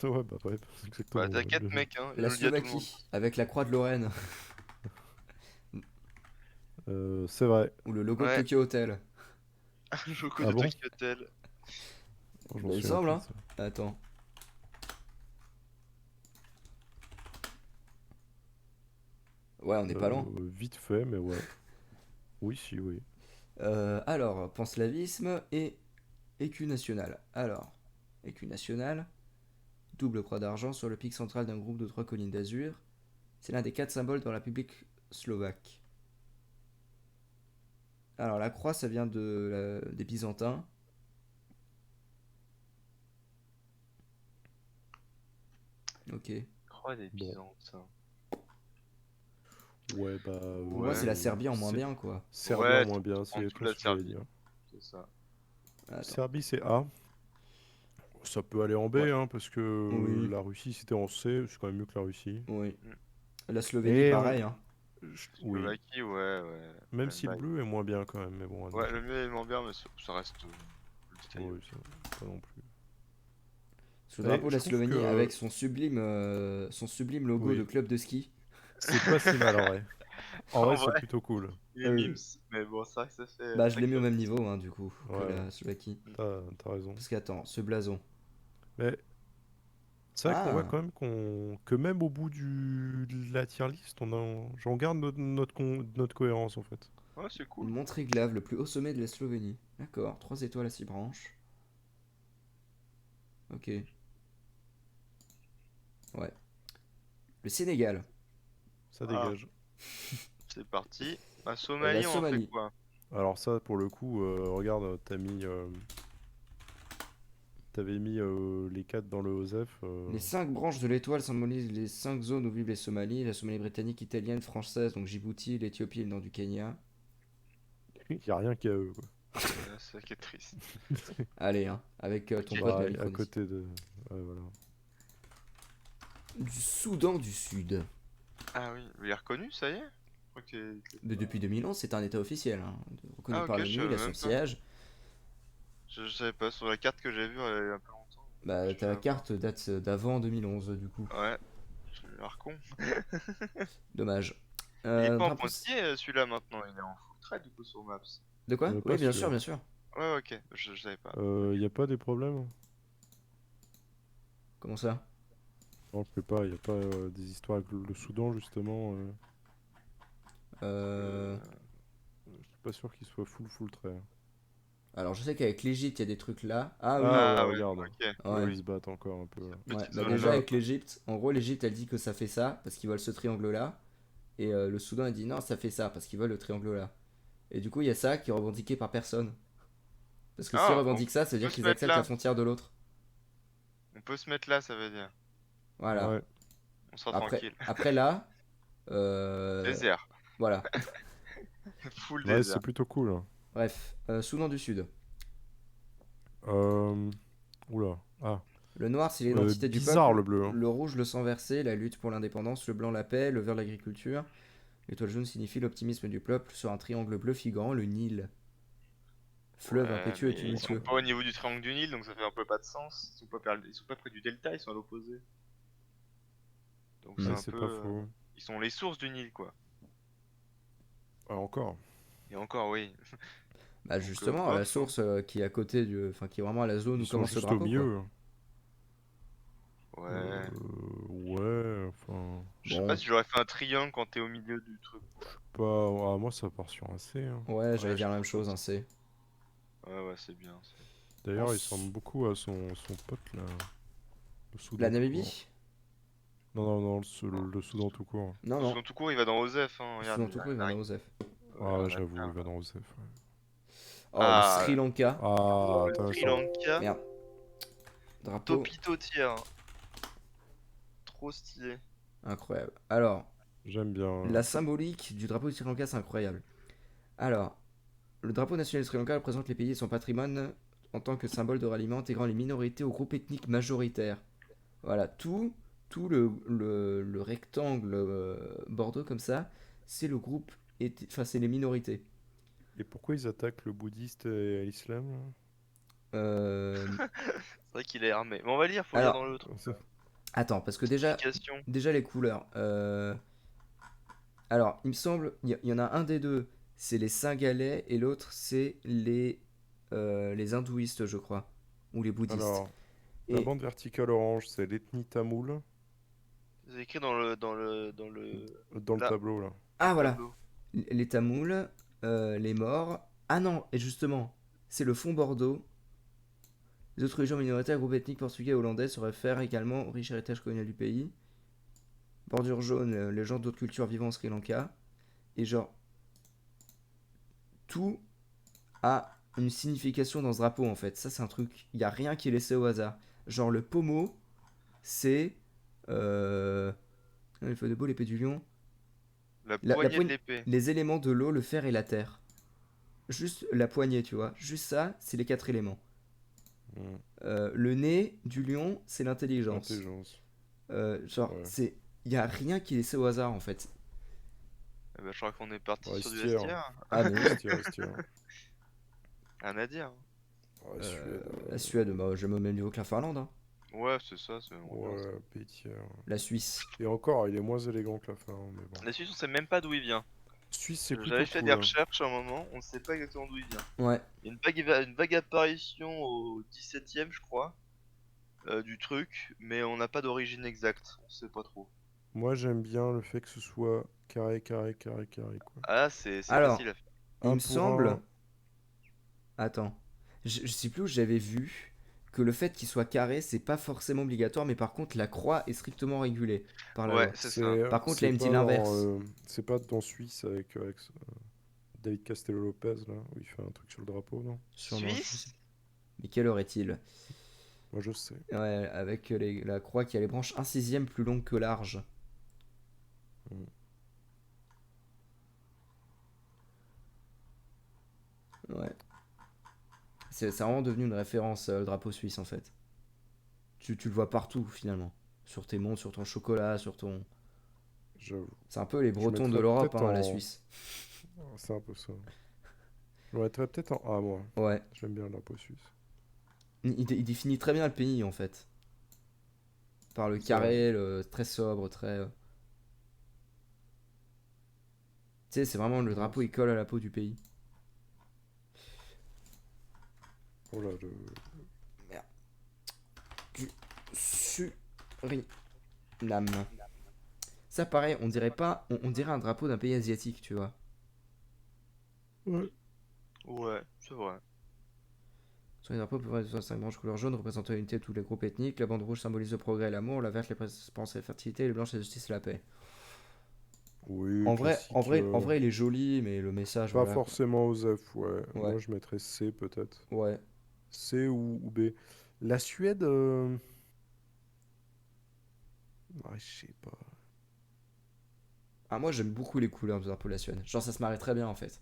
ouais, bah ouais, Bah, exactement. t'inquiète, mec, hein, je La le dis à tout le monde. Slovaquie, avec la croix de Lorraine, C'est vrai. ou le logo de Ouais, Tokyo Hotel. le logo Ah de bon? Tokyo Hotel. Oh, je m'en Bah, il me souviens semble, plus de hein. ça. Attends. Ouais, on n'est pas loin. Vite fait, mais ouais. Oui, si, oui. Alors, panslavisme et écu national. Alors, écu national, double croix d'argent sur le pic central d'un groupe de 3 collines d'azur. C'est l'un des 4 symboles de la République slovaque. Alors, la croix, ça vient des Byzantins. Ok. Croix des Bon. Byzantins. Ouais, bah. Pour moi, c'est la ouais, Serbie en moins c'est- bien, quoi. Serbie Ouais, en moins bien, en c'est dessous tout de ce la que j'allais Serbie. dire. C'est ça. Attends. Serbie, c'est A. Ça peut aller en B, Ouais. hein, parce que Oui. la Russie, c'était en C, c'est quand même mieux que la Russie. Oui. Mm. La Slovénie, Et pareil, hein. oui, Slovaquie, ouais. même Même si le bail. bleu est moins bien quand même, mais bon, Ouais, admettons. le mieux est moins bien, mais ça reste le détail. Oui, ça, pas non plus. Sous le Et drapeau de je la trouve Slovénie que avec son sublime logo de oui, club de ski. c'est pas si mal en vrai. En En vrai, c'est vrai, plutôt cool. il est Euh, mimes, mais bon, c'est vrai que ça fait Bah, je l'ai mis au sacré même plaisir. niveau, hein, du coup, que Ouais, la Slovaquie. t'as raison. Parce qu'attends, ce blason. Mais c'est vrai qu'on voit Ah, quand même que même au bout de la tier list, j'en garde notre cohérence en fait. Ouais, c'est une cool. montre glaive, le plus haut sommet de la Slovénie. D'accord, 3 étoiles à 6 branches. Ok, ouais. Le Sénégal. Ça Ah, dégage. c'est parti. La La Somalie, on en fait Somalie. quoi? Alors ça, pour le coup, regarde, t'avais mis les 4 dans le OSEF. Les 5 branches de l'étoile symbolisent les 5 zones où vivent les Somalis. La Somalie britannique, italienne, française, donc Djibouti, l'Éthiopie et le nord du Kenya. Il y a rien qu'à eux, quoi. C'est ça qui est triste. Allez, hein, avec ton Ok. pote Bah, la à Micronésie. côté de... Ouais, voilà. Du Soudan du Sud. Ah oui, il est reconnu, ça y est? Je crois Mais depuis 2011, c'est un état officiel, hein, reconnu Ah par ok, je l'ONU, il savais a son même pas. siège. Je savais pas, sur la carte que j'ai vue il y a un peu longtemps. Bah, Je t'as la viens de voir. carte date d'avant 2011, du coup. Ouais, je suis l'air con. Dommage. Il est pas en Drapeau... pointillé celui-là maintenant, il est en full trade du coup sur Maps. De quoi? Oui, Pas bien sûr, sûr. bien sûr. Ouais, ok, je savais pas. Y a pas des problèmes? Comment ça? Non, je sais pas, y a pas des histoires avec le Soudan, justement. Euh... Euh, Je suis pas sûr qu'il soit full trait. Alors, je sais qu'avec l'Égypte, il y a des trucs là. Ah oui, Ah ouais, Ah ouais, regarde. ok. Eux, ouais. ils se battent encore un peu, là. Ouais, Petite bah zone déjà là. avec l'Égypte, en gros l'Égypte elle dit que ça fait ça parce qu'ils veulent ce triangle là, et le Soudan elle dit non ça fait ça parce qu'ils veulent le triangle là. Et du coup il y a ça qui est revendiqué par personne. Parce que s'ils Ah, revendiquent ça, ça veut on dire peut se qu'ils mettre acceptent la là. frontière de l'autre. On peut se mettre là, ça veut dire. Voilà. Ouais. On sera Après, tranquille. après là, euh, Désert. voilà. Full Ouais, c'est désert. plutôt cool, hein. Bref, Soudan du Sud. Euh... Oula. Ah. Le noir c'est l'identité du Bizarre peuple, le bleu, hein. le rouge le sang versé, la lutte pour l'indépendance, le blanc la paix, le vert l'agriculture. L'étoile jaune signifie l'optimisme du peuple sur un triangle bleu figurant le Nil. Fleuve Ouais, impétueux et mais ils sont tumultueux. pas au niveau du triangle du Nil, donc ça fait un peu pas de sens. Ils sont pas près du delta, ils sont à l'opposé. Donc c'est Ouais, Hmm. un c'est peu. pas faux. Ils sont les sources du Nil, quoi. Ah, encore. Et encore, oui. Bah Donc justement, à la bof, hein. source qui est à côté du... Enfin, qui est vraiment à la zone Ils où sont commence le juste au drapeau, quoi. milieu, hein. Ouais. Ouais, enfin... Je sais pas Bon, si j'aurais fait un triangle quand t'es au milieu du truc, quoi. Pas... Ah, moi, ça part sur un C, hein. ouais, j'allais Ouais, je dire la même pense chose, hein, aussi. c'est... Ouais, c'est bien. D'ailleurs, il ressemble beaucoup à son pote, là. Le La Soudan tout court. Namibie? Non, Non. le Soudan tout court. Non, non. Sinon, tout court, il va dans Osef, hein. Regarde, Soudan tout court, il va dans Osef. Ah ouais, rien à j'avoue, faire. il va dans OSEF, ouais. Oh, le Sri Ah, Lanka. Ah, le Sri intéressant. Lanka. Merde. Drapeau Topito tier. Trop stylé. incroyable. Alors, J'aime bien. la symbolique du drapeau du Sri Lanka, c'est incroyable. Alors, le drapeau national du Sri Lanka représente les pays et son patrimoine en tant que symbole de ralliement intégrant les minorités aux groupes ethniques majoritaires. Voilà, tout le rectangle bordeaux comme ça, c'est le groupe, enfin c'est les minorités. Et pourquoi ils attaquent le bouddhiste et l'islam, là? Euh, C'est vrai qu'il est armé. Mais on va lire, faut lire dans alors, le truc. attends, parce que déjà, Explication. déjà les couleurs. Alors, il me semble, il y en a un des deux, c'est les Singhalais et l'autre c'est les hindouistes, je crois, ou les bouddhistes. Alors, la Et bande verticale orange, c'est l'ethnie tamoule, C'est écrit dans dans le là, tableau, là. dans le ah voilà, tableau. les Tamouls, les Morts. Ah non, et justement, c'est le fond Bordeaux. Les autres régions minoritaires, groupes ethniques portugais et hollandais se réfèrent également au riche héritage colonial du pays. Bordure jaune, les gens d'autres cultures vivant au Sri Lanka. Et genre, tout a une signification dans ce drapeau en fait. Ça, c'est un truc, il n'y a rien qui est laissé au hasard. Genre, le pommeau, c'est. Les feux de beau, l'épée du lion. La La poignée de poignée- l'épée. Les éléments de l'eau, le fer et la terre. Juste la poignée, tu vois. Juste ça, c'est les 4 éléments. Hmm. Le nez du lion, c'est l'intelligence. Intelligence. Genre, Ouais. c'est... Y a rien qui est laissé au hasard, en fait. Eh ben, je crois qu'on est parti Ouais, sur du Estière. vestiaire. Ah, mais... Estière. Rien à dire. Ouais, Suède. La Suède, bah, j'aime au même niveau que la Finlande, hein. Ouais, c'est ça, c'est vraiment bien, ça. Ouais, pays tiers. La Suisse. Et encore, il est moins élégant que la Finlande, mais bon. La Suisse, on sait même pas d'où il vient. Suisse, c'est plutôt J'avais fait cool. des Hein. recherches à un moment, on sait pas exactement d'où il vient. Ouais. Il y a une vague apparition au 17ème, je crois, du truc, mais on n'a pas d'origine exacte, on sait pas trop. Moi, j'aime bien le fait que ce soit carré, quoi. Ah, c'est Alors, facile à faire. il Un me pour semble... un. Attends. Je sais plus où j'avais vu que le fait qu'il soit carré, c'est pas forcément obligatoire, mais par contre, la croix est strictement régulée par la Ouais, loi. c'est ça. Par contre, c'est là, il me dit pas l'inverse. c'est pas dans Suisse avec, David Castello-Lopez, là, où il fait un truc sur le drapeau, non? Sûrement, je sais Suisse? pas. Mais quelle heure est-il? Moi, je sais. Ouais, avec la croix qui a les branches 1/6 plus longues que large. Mm. Ouais. C'est vraiment devenu une référence, le drapeau suisse, en fait. Tu le vois partout, finalement. Sur tes montres, sur ton chocolat, sur ton... J'avoue. C'est un peu les Je Bretons de mettrais l'Europe, peut-être hein, la en- Suisse. C'est un peu ça. Je le mettrais peut-être en A, moi. Ouais. J'aime bien le drapeau suisse. Il définit très bien le pays, en fait. Par le C'est carré, le très sobre, très... Tu sais, c'est vraiment le drapeau, il colle à la peau du pays. Oh là, le... Du Suriname. Ça, pareil, on dirait pas... On dirait un drapeau d'un pays asiatique, tu vois. Ouais. Ouais, c'est vrai. Sur les drapeaux peuvent être 5 branches couleur jaune représentant l'unité de tous les groupes ethniques. La bande rouge symbolise le progrès et l'amour. La verte, l'espérance et la fertilité. Et le blanche, la justice et la paix. Oui, En vrai, classique, en vrai, il est joli, mais le message, pas voilà. forcément Osef, ouais. Ouais. Moi, je mettrais C, peut-être. Ouais. C ou B. La Suède... Ouais, je sais pas. Ah, moi, j'aime beaucoup les couleurs du drapeau de la Suède. Genre, ça se marie très bien, en fait.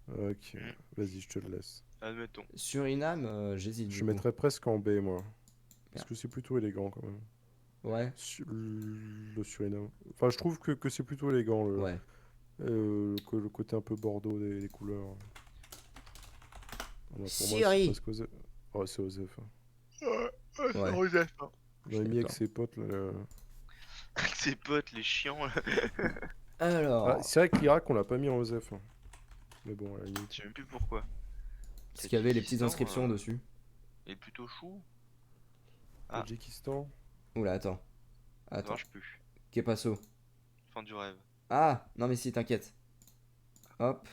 Ok, Mm. vas-y, je te le laisse. Admettons. Suriname, j'hésite. Je du coup. mettrais presque en B, moi. Parce Merde. que c'est plutôt élégant, quand même. Ouais. Le Suriname. Enfin, je trouve que c'est plutôt élégant, Ouais. le côté un peu bordeaux des couleurs. Pour moi, c'est Syrie. presque Osef. Oh, c'est Osef. Hein. Ouais. Rosef, hein. Je On suis l'a mis avec d'accord. ses potes, là. Avec ses potes, les chiants, là. Alors, Ah, c'est vrai que l'Irak, on l'a pas mis en Osef. Hein. Mais bon, à la limite. Je sais même plus pourquoi. parce qu'il y avait les petites Tadjikistan, inscriptions dessus. Il est plutôt chou. Ah. Tadjikistan. Oula, attends. Ça Attends. marche plus. Que passo? Fin du rêve. Ah, non, mais si, t'inquiète. Hop.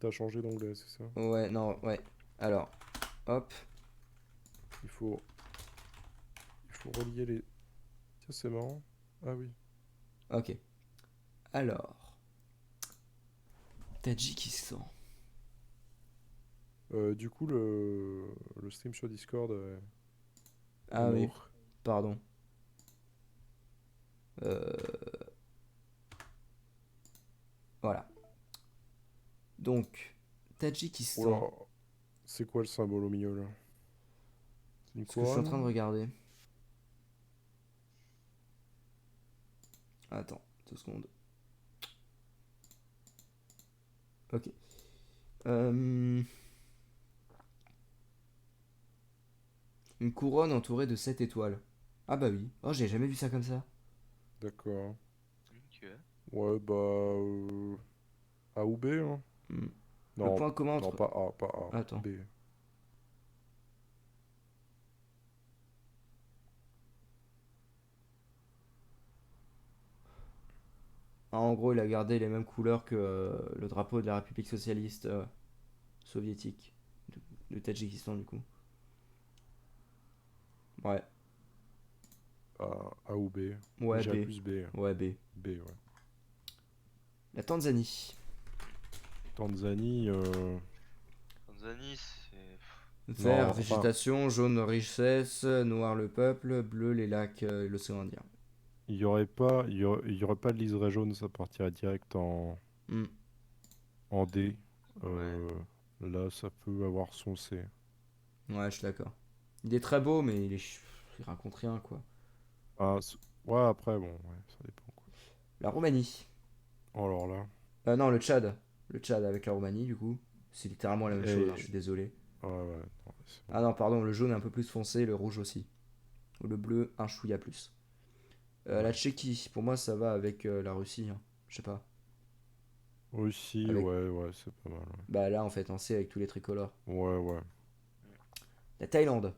T'as changé d'anglais, c'est ça? Ouais, non, ouais. Alors, hop. Il faut relier les... Tiens, c'est marrant. Ah oui. Ok. Alors. Tadjikistan. Du coup, le stream sur Discord... Ah oui, Amour. pardon. Euh, Voilà. Donc, Tadjikistan. Oula. C'est quoi le symbole au milieu, là? C'est une Ce que je suis en train de couronne? regarder. Attends, 2 secondes. Ok. Une couronne entourée de 7 étoiles. Ah bah oui. Oh, j'ai jamais vu ça comme ça. D'accord. Ok. Ouais, bah... A ou B, hein? Hmm. Le Non, point commun non, entre... pas A. Attends. B. Ah, en gros, il a gardé les mêmes couleurs que le drapeau de la République socialiste soviétique. Du Tadjikistan, du coup. Ouais. A ou B. Ouais, J'irais B. plus B. Hein. Ouais, B. B, ouais. La Tanzanie. Tanzanie, Tanzanie, c'est. Vert, Non, végétation, jaune, richesse, noir, le peuple, bleu, les lacs et l'océan Indien. il y aurait pas de liseré jaune, ça partirait direct Hmm. en D. Ouais. Là, ça peut avoir son C. Ouais, je suis d'accord. Il est très beau, mais il raconte rien, quoi. Ah, ouais, après, bon, ouais, ça dépend quoi. La Roumanie. Oh, alors là. Non, le Tchad. Le Tchad avec la Roumanie, du coup. C'est littéralement la même chose, hein, je Et. suis désolé. Ouais, ouais, non, c'est bon. Ah non, pardon, le jaune est un peu plus foncé, le rouge aussi. Ou le bleu, un chouïa plus. Ouais. La Tchéquie, pour moi, ça va avec la Russie, hein. Je sais pas. Russie, Avec... ouais, c'est pas mal. Bah là, en fait, on sait avec tous les tricolores. Ouais, ouais. La Thaïlande.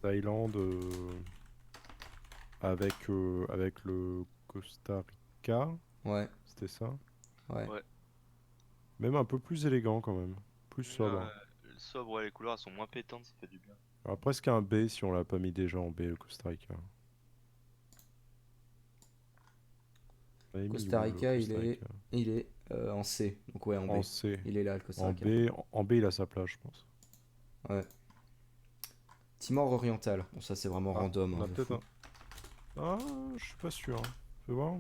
Thaïlande, avec le Costa Rica, Ouais, c'était ça. ouais. Ouais. Même un peu plus élégant quand même. Plus sobre. Le sobre, ouais, les couleurs elles sont moins pétantes, ça fait du bien. Alors, presque un B si on l'a pas mis déjà en B, le Costa Rica. On avait mis Costa où le Rica, Costa Rica? il est en C. Donc ouais, en B. En C. Il est là, le Costa En Rica. B, en B, il a sa place, je pense. Ouais. Timor oriental. Bon, ça, c'est vraiment Ah, random, on hein, a de peut-être fou. un. Ah, je suis pas sûr. Fais voir.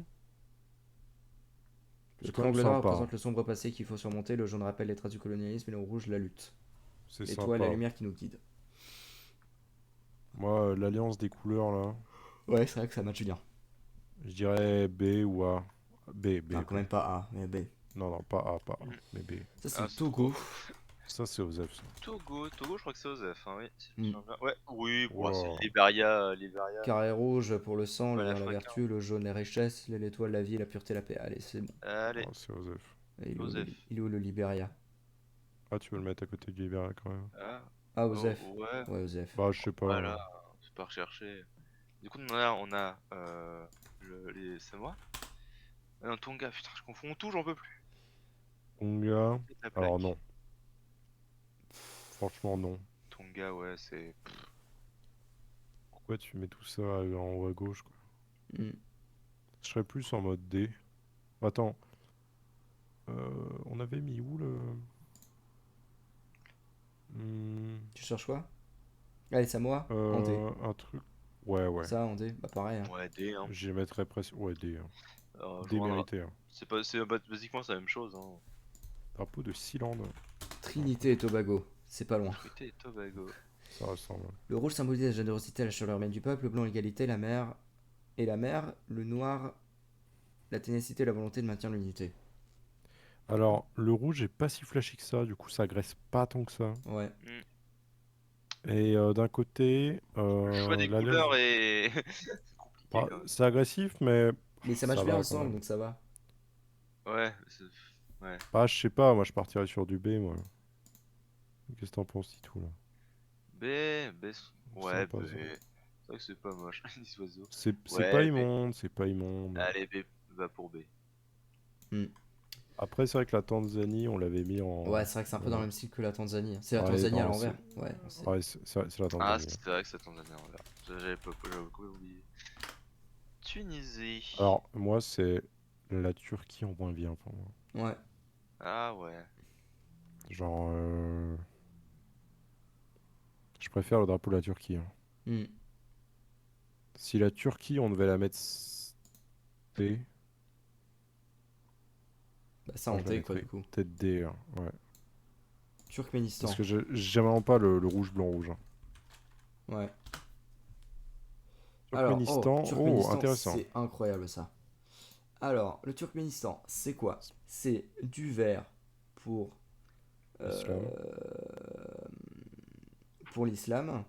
Le C'est quand même triangle noir sympa, hein. représente le sombre passé qu'il faut surmonter. Le jaune rappelle les traces du colonialisme et le rouge, la lutte. C'est L'étoile, la sympa. lumière qui nous guide. Moi, l'alliance des couleurs là, Ouais, c'est vrai que ça match bien. je dirais B ou A. B, B, Non, quand B. même pas A, mais B. Non, non, pas A, pas A, Mm. mais B. Ça, c'est Ah, le c'est trop. Togo. Ça, c'est Osef, ça. Togo, je crois que c'est Osef, hein, oui. Si je me Hmm. souviens bien. Ouais, oui, bon, c'est Wow. Liberia, Carré rouge pour le sang, le ouais, vert la africain. vertu, le jaune la richesse, l'étoile la vie, la pureté la paix. Allez, c'est bon. Allez, Oh, c'est Osef. Et Osef. il est où le Liberia? Ah, tu veux le mettre à côté du Liberia quand même. Ah, Ah, oh, Osef. ouais, Ouais, Osef. Bah, je sais pas. voilà, c'est pas recherché. Du coup, on a les Samoa. Ah non, Tonga, putain, je confonds tout, j'en peux plus. Tonga. C'est la Alors, plaque. non. Franchement, non. Tonga, ouais, c'est. Pourquoi tu mets tout ça en haut à gauche, quoi? Hmm. Je serais plus en mode D. Attends. On avait mis où le. Hmm, Tu cherches quoi? Allez, Samoa, en D. un truc. Ouais, ouais. Ça, en D, bah pareil, hein. Ouais, D, hein. J'y mettrais presque. Ouais, D, hein. Alors, je D vois mérité, hein. basiquement, c'est la même chose, hein. Drapeau de Sealand. Trinité et Tobago. C'est pas loin. Trinité et Tobago. Ça ressemble. Le rouge symbolise la générosité et la chaleur humaine du peuple, le blanc l'égalité, la mer et la mer, le noir la ténacité et la volonté de maintenir l'unité. Alors, le rouge est pas si flashy que ça, du coup, ça agresse pas tant que ça. Ouais. Hmm. Et d'un côté, Le choix des l'alliance. couleurs est c'est compliqué Bah, quand même. c'est agressif, mais Mais ça ça marche bien va quand ensemble, même. donc ça va. Ouais, ouais. Bah, je sais pas, moi je partirais sur du B, moi. Qu'est-ce que t'en penses, tout là? Ouais, Sympa B. ça. C'est vrai que c'est pas moche, les oiseaux. C'est pas Ouais, B. immonde, c'est pas immonde. Allez, B, va pour B. Hmm. Après, c'est vrai que la Tanzanie, on l'avait mis Ouais, c'est vrai que c'est un peu dans le en- même style que la Tanzanie. C'est la Ouais, Tanzanie à non, l'envers. Ouais, on sait. ouais, c'est la Ah, Tanzanie, hein. c'est vrai que c'est Tanzanie en vert. J'avais beaucoup oublié. Tunisie. Alors, moi, c'est la Turquie en moins bien pour moi. Ouais. Ah ouais. Genre, je préfère le drapeau de la Turquie, hein. Hmm. Si la Turquie, on devait la mettre B, Bah ça moi en je la D quoi mettrais du coup. peut-être D, hein, ouais. Parce Turkménistan. que j'aime vraiment pas le rouge, blanc, rouge, hein. Ouais. Alors, oh, Turkménistan, oh, Turkménistan, intéressant. c'est incroyable ça. Alors, le Turkménistan, c'est quoi? C'est du vert pour euh, Islam. pour l'islam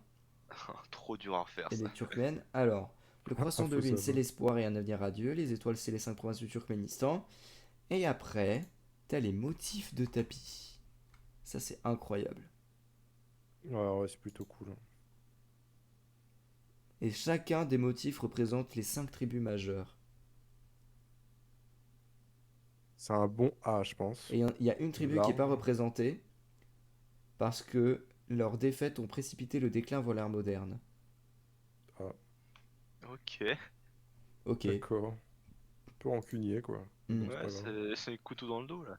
Trop dur à refaire et ça. les Turkmènes. Alors, le croissant de lune, c'est Infaisable. l'espoir et un avenir radieux. Les étoiles, c'est les 5 provinces du Turkménistan. Et après, t'as les motifs de tapis. Ça, c'est incroyable. Ouais, c'est plutôt cool, hein. Et chacun des motifs représente les 5 tribus majeures. C'est un bon A, je pense. Et il y a une tribu qui n'est pas Large. représentée parce que leurs défaites ont précipité le déclin vers l'ère moderne. Ah, Ok. Ok. d'accord. Un peu rancunier, quoi. Mais Hmm. bon, c'est Ouais, pas grave. c'est le couteau dans le dos là.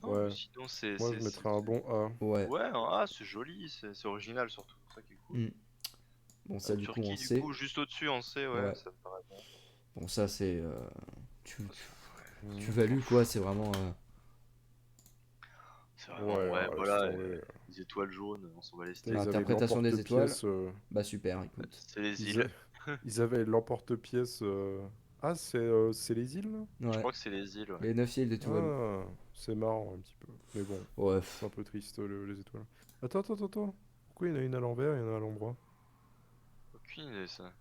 Non, mais Ouais, sinon moi je mettrais un bon A. Ouais. Ouais, ah, c'est joli, c'est original surtout, c'est ça qui est cool. Hmm. Bon, ça, du coup, Turquie, on du sait. coup, juste au-dessus, on sait, ouais, Ouais. ça me paraît bien. Bon, ça, c'est. Tu, tu Mhm. values, quoi, c'est vraiment. C'est vraiment, ouais, laisse voilà, tomber. les étoiles jaunes, on s'en va les Putain, steaks. ils avaient Interprétation des étoiles. l'emporte-pièce. Bah, super, écoute. C'est les Ils, a- îles. ils avaient l'emporte-pièce. Ah, c'est les îles là? Je Ouais. crois que c'est les îles, ouais. Les 9 îles des Tuvalu. Ah, c'est marrant un petit peu. Mais bon, Ouais. c'est un peu triste les étoiles. Attends. Pourquoi il y en a une à l'envers et il y en a à l'endroit? Aucune idée, ça.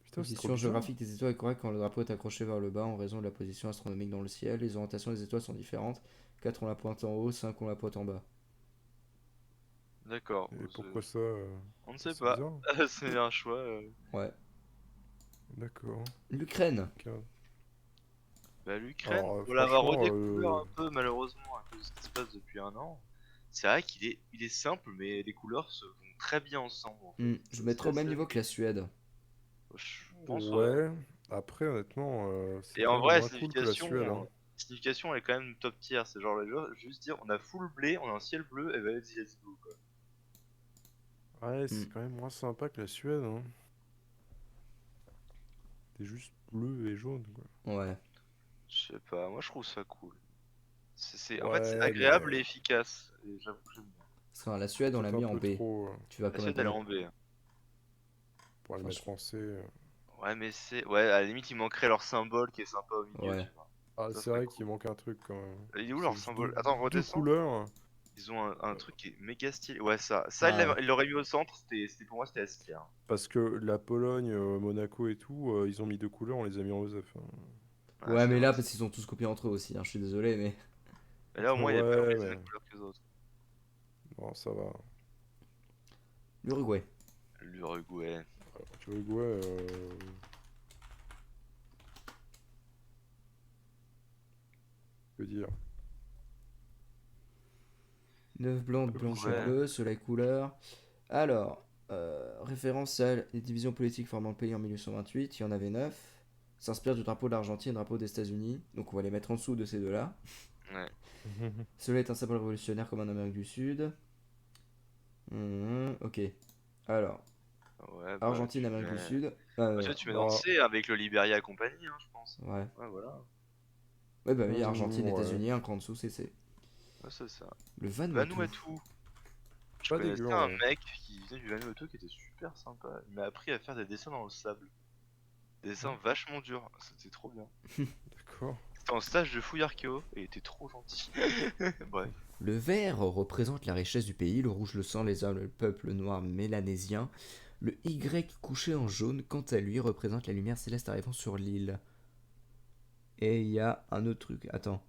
Putain, c'est trop Position bizarre. géographique des étoiles est correcte quand le drapeau est accroché vers le bas en raison de la position astronomique dans le ciel. Les orientations des étoiles sont différentes. 4 ont la pointe en haut, 5 ont la pointe en bas. D'accord. Et Bon, pourquoi ça? on ne sait C'est pas. bizarre. C'est un choix. Ouais. D'accord. L'Ukraine. Ok. Bah, l'Ukraine, Alors, on la va franchement, redécouvrir un peu, malheureusement, à cause de ce qui se passe depuis un an. C'est vrai il est simple, mais les couleurs se vont très bien ensemble, en fait. Je C'est mettrais au même assez- niveau que la Suède. Je pense, ouais. ouais. Après, honnêtement, c'est Et quand en même vrai, moins cool que la Suède. Hein. signification, elle est quand même top tier. C'est genre, juste dire, on a full blé, on a un ciel bleu, et bah, let's go, quoi. Ouais, Hmm. c'est quand même moins sympa que la Suède. Hein. C'est juste bleu et jaune, quoi. Ouais. Je sais pas, moi je trouve ça cool. En fait, c'est Ouais, agréable mais et efficace. Et j'avoue que j'aime bien. Parce que la Suède, on l'a peut-être un mis en peu B. trop Tu vas La quand même Suède, pas elle est mettre. en B. Hein. pour le Enfin, mettre en C. Ouais, mais c'est. Ouais, à la limite, il manquerait leur symbole qui est sympa au milieu, Ouais. tu vois. Ah, Ça c'est serait vrai cool. qu'il manque un truc quand même. Il est où C'est leur juste symbole? Attends, deux redescends. couleurs. Ils ont un truc qui est méga stylé. Ouais, ça. Ah, Ils l'auraient mis au centre, pour moi, c'était S tier. Parce que la Pologne, Monaco et tout, ils ont mis deux couleurs, on les a mis en OSEF. Hein. Ouais, ouais, c'est mais vrai. là, parce qu'ils ont tous copié entre eux aussi. Hein. Je suis désolé, mais. Et là, au moins, il n'y a pas Ouais, pris la mais même couleur que les autres. bon, ça va. L'Uruguay. L'Uruguay. Uruguay, que dire? 9 blancs, blanche et Ouais. bleu, soleil couleur. Alors, référence à les divisions politiques formant le pays en 1828, il y en avait 9. S'inspire du drapeau de l'Argentine et du drapeau des États-Unis. Donc on va les mettre en dessous de ces deux-là. Ouais. Cela est un symbole révolutionnaire comme en Amérique du Sud. Ok. Alors, Ouais, bah, Argentine, tu Amérique du mets. Sud. Bah, tu mets dans le Bah, C avec le Liberia et compagnie, hein, je pense. Ouais. Ouais, voilà. Ouais, bah oui, Argentine, ouais. États-Unis, un cran en dessous, c'est C. Ouais, c'est ça. Le Vanuatu. Vanuatu. Je Pas dégueu, connaissais en un vrai. mec qui venait du Vanuatu qui était super sympa. Il m'a appris à faire des dessins dans le sable. Des dessins vachement durs. C'était trop bien. D'accord. C'était en stage de fouille archéo et il était trop gentil. Bref. Le vert représente la richesse du pays, le rouge le sang, les hommes, le peuple noir mélanésien. Le Y couché en jaune, quant à lui, représente la lumière céleste arrivant sur l'île. Et il y a un autre truc, attends.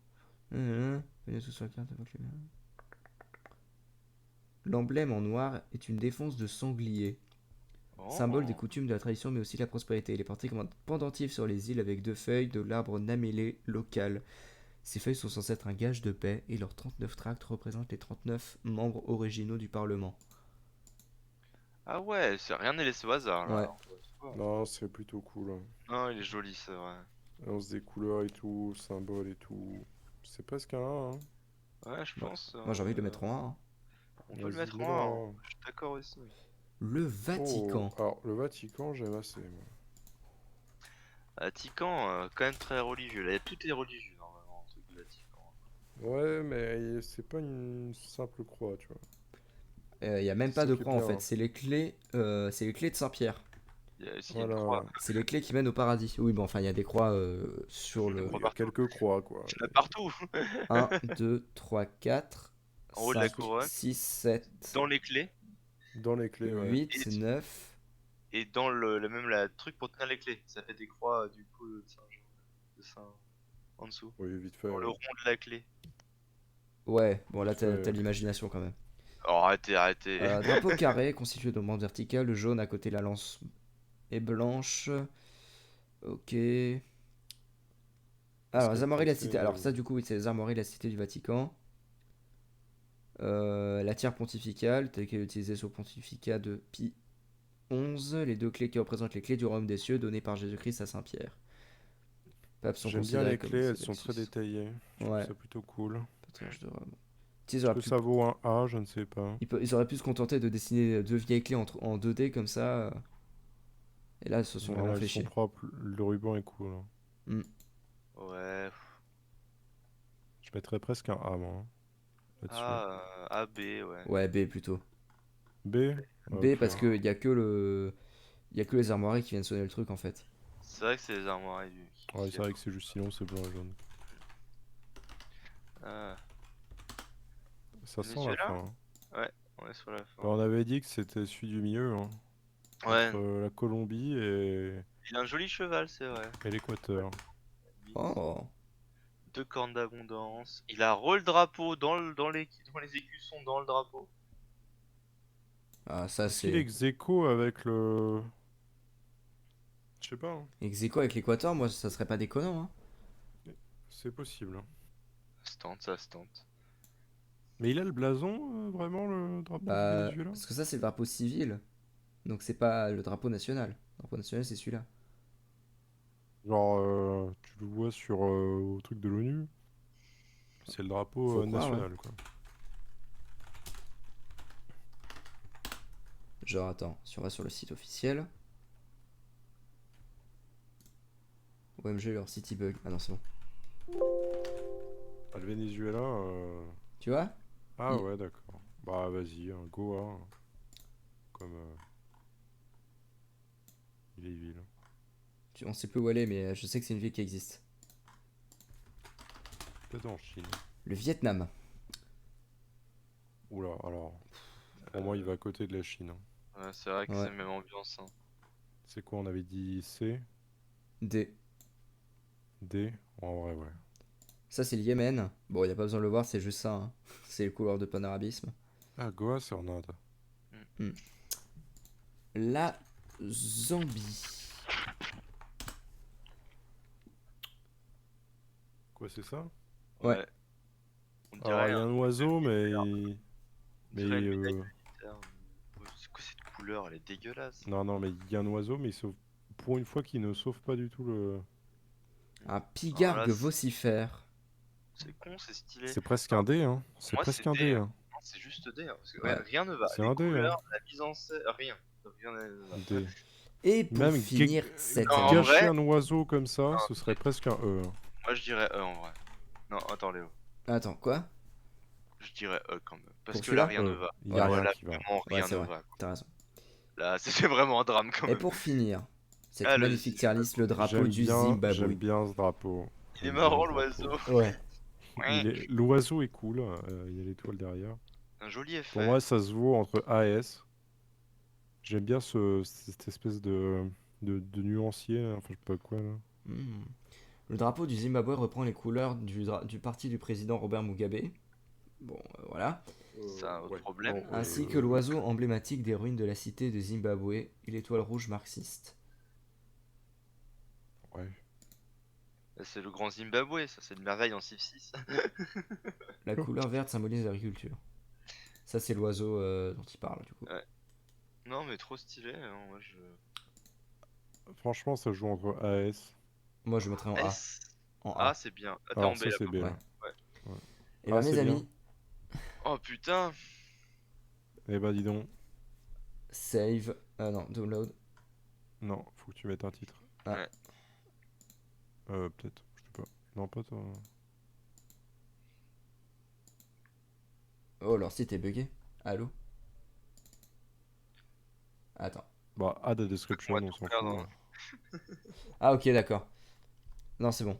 L'emblème en noir est une défense de sanglier, symbole des Oh. coutumes de la tradition mais aussi de la prospérité. Il est porté comme un pendentif sur les îles avec deux feuilles de l'arbre namélé local. Ces feuilles sont censées être un gage de paix et leurs 39 tracts représentent les 39 membres originaux du Parlement. Ah ouais, rien n'est laissé au hasard Ouais. là. Ouais. Non, c'est plutôt cool. Hein. Non, il est joli, c'est vrai. Annonce des couleurs et tout, symboles et tout. C'est presque un 1, hein. Ouais, je Ouais. pense. Moi j'ai envie de le mettre en 1. On peut le Vas-y, mettre mets-le en 1. en 1. Je suis d'accord aussi. Le Oh, Vatican. alors le Vatican, j'aime assez. Moi. Vatican, quand même très religieux. Là, tout est religieux normalement, un truc du Vatican. Ouais, mais c'est pas une simple croix, tu vois. Il n'y a même C'est pas ça de qui est croix en bien. fait, c'est les clés de Saint-Pierre. Il y a aussi une Voilà. croix. C'est les clés qui mènent au paradis. Oui, bon, enfin, il y a des croix sur Des le. croix Il y a partout. quelques croix, quoi. Il y en a partout. 1, 2, 3, 4, En haut de la 5, couronne, 6, 7, dans les clés, Dans les clés, ouais. 8, 9. et dans la truc pour tenir les clés. Ça fait des croix du coup de Saint-Jean, de Saint en dessous. Oui, vite fait. Dans le rond de la clé. Ouais, bon, là, Vite t'as fait. l'imagination quand même. Oh, arrêtez. Drapeau carré constitué de bandes verticales, le jaune à côté de la lance est blanche. Ok. Alors, les Serait armoiries de la préfet, cité. Alors, ça, du coup, oui, c'est les armoiries de la cité du Vatican. La tiare pontificale, telle qu'elle est utilisée sous le pontificat de Pie XI. Les deux clés qui représentent les clés du royaume des cieux données par Jésus-Christ à Saint-Pierre. Papes sont J'aime bien considérés les comme clés, des elles sont très Alexis. détaillées. Je trouve Ouais, ça plutôt cool. patriarche de Rome. Tu sais, ils Est-ce auraient que pu, ça vaut un A? Je ne sais pas. ils auraient pu se contenter de dessiner deux vieilles clés en 2D comme ça. Et là, ils se sont Ouais, vraiment là, elles fait sont chier. propres. Le ruban est cool, hein. Hmm. Ouais. Je mettrais presque un A, moi, hein, là-dessus. A, B, ouais. Ouais, B plutôt. B? B Ok. parce qu'il y a que il y a que les armoiries qui viennent sonner le truc en fait. C'est vrai que c'est les armoires Ouais, qui c'est vrai que c'est juste sinon, c'est blanc et jaune. Ah, Ça sent la Venezuela? fin, hein. Ouais, on est sur la fin. Bah, on avait dit que c'était celui du milieu, hein, Ouais, entre la Colombie il a un joli cheval, c'est vrai. et l'Équateur. Oh. Deux cornes d'abondance. Il a re le drapeau dans les écussons dans le drapeau. Ah, ça Est-ce qu'il est c'est. ex aequo avec le... Je sais pas, hein. Ex aequo avec l'Équateur, moi ça serait pas déconnant. Hein. C'est possible, hein. Ça se tente, ça se tente. Mais il a le blason, vraiment, le drapeau du Bah, Venezuela? parce que ça c'est le drapeau civil. Donc c'est pas le drapeau national. Le drapeau national c'est celui-là. Genre, tu le vois sur au truc de l'ONU, c'est le drapeau Faut croire, ouais. national, quoi. Genre, attends, si on va sur le site officiel. OMG, leur site il bug. Ah non, c'est bon. Ah, le Venezuela... Tu vois? Ah Il- ouais, d'accord. Bah vas-y, un Goa, hein, comme il est ville. On sait plus où elle est, mais je sais que c'est une ville qui existe. Peut-être en Chine. Le Vietnam. Oula, alors, pour moi, il va à côté de la Chine, hein. Ouais, c'est vrai que c'est Ouais. la même ambiance. Hein. C'est quoi, on avait dit C, D. D? En vrai, ouais. Ça c'est le Yémen. Bon, y a pas besoin de le voir, c'est juste ça. Hein. C'est le couloir de panarabisme. Ah, Goa, c'est en Inde. Hmm. La Zambie. Quoi, c'est ça? Ouais. Ouais. On Alors, dirait, il y a un oiseau, mais... on Mais... dirait une médaille militaire. C'est quoi cette couleur? Elle est dégueulasse. Non, non, mais il y a un oiseau, mais il sauve... Pour une fois qu'il ne sauve pas du tout le... Un Alors pigargue là, vocifère. c'est con, c'est stylé. C'est presque Non, un D, hein. C'est moi, presque c'est un D. D, Hein. hein. Non, c'est juste D. Hein, parce que Ouais. rien ne va. C'est Les un D, hein. couleurs, la mise en scène, rien. Rien ne va. D. Et pour Même finir cette Non, en manche. gâcher vrai- un oiseau comme ça, Non, ce serait presque un E, hein. Moi, je dirais E en vrai. Non, attends, Léo. Attends, quoi? Je dirais E quand même. Parce Pour que là, celui-là rien ne E. va. Il y a Ouais. rien Là, qui va. vraiment, Ouais, rien c'est ne vrai. va. T'as raison. Là, c'est vraiment un drame quand Et même. pour finir cette Ah, le magnifique tier list, le drapeau J'aime du bien Zimbabwe. ce drapeau. Il est J'aime bien marrant ce drapeau. l'oiseau. Ouais. L'oiseau est cool, il y a l'étoile derrière. Un joli effet. Pour moi, ça se vaut entre A et S. J'aime bien cette espèce de nuancier, là, enfin je sais pas quoi là. Hmm. Le drapeau du Zimbabwe reprend les couleurs du parti du président Robert Mugabe. Bon, voilà. C'est un autre problème. Bon, Ainsi que l'oiseau emblématique des ruines de la cité de Zimbabwe et l'étoile rouge marxiste. Ouais. C'est le grand Zimbabwe, ça, c'est une merveille en Civ 6. La couleur verte symbolise l'agriculture. Ça, c'est l'oiseau dont il parle, du coup. Ouais. Non, mais trop stylé. Hein, moi, je... Franchement, ça joue entre A et S. Moi, je mettrais en A. S. En A, A. c'est bien. Ah, t'es en Alors B ça c'est là. B là. Et Ah, bah, mes c'est bien. amis, Oh putain. Eh bah dis donc. save. Non, download. Non, faut que tu mettes un titre. Ah. Ouais. Peut-être, je sais pas. Non, pas toi. Oh, leur site est bugué. Allô? Attends. Bah, add a description, On va on tout s'en perdre, fout. hein. Ah, ok, d'accord. Non, c'est bon.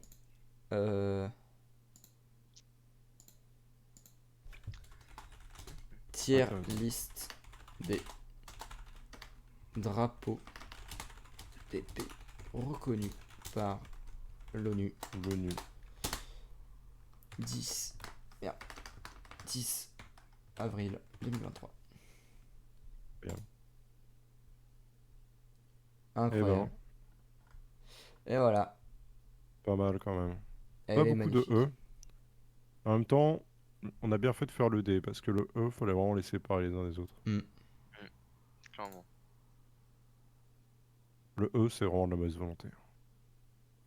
Tier Attends. liste des drapeaux des pays reconnus par l'ONU. Venu. 10 avril 2023. Bien. Incroyable. Et voilà. Pas mal quand même. Elle Pas est beaucoup magnifique. de E. En même temps, on a bien fait de faire le D parce que le E, fallait vraiment les séparer les uns des autres. Clairement. Le E, c'est vraiment de la mauvaise volonté.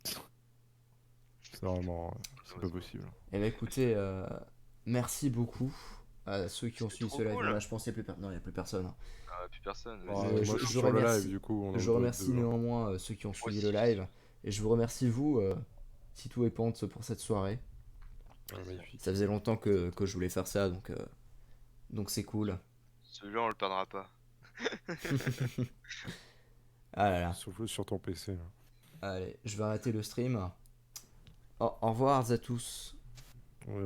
C'est vraiment. C'est pas possible. Et bah écoutez, merci beaucoup à ceux qui ont C'était suivi trop ce live. cool. Là, je pense qu'il n'y a plus non, il y a plus personne, hein. Plus personne. Ouais, vas-y. moi, je je suis je sur le remercie- live, du coup, on Je doit être remercie deux, hein. néanmoins ceux qui ont suivi le aussi. live. Et je vous remercie vous, Titou et Pente, pour cette soirée. Ouais, magnifique. Ça faisait longtemps que je voulais faire ça, donc c'est cool. Celui-là, on le perdra pas. Ah là là. Sauf sur ton PC, là. Allez, je vais arrêter le stream. Au revoir à tous. Ouais.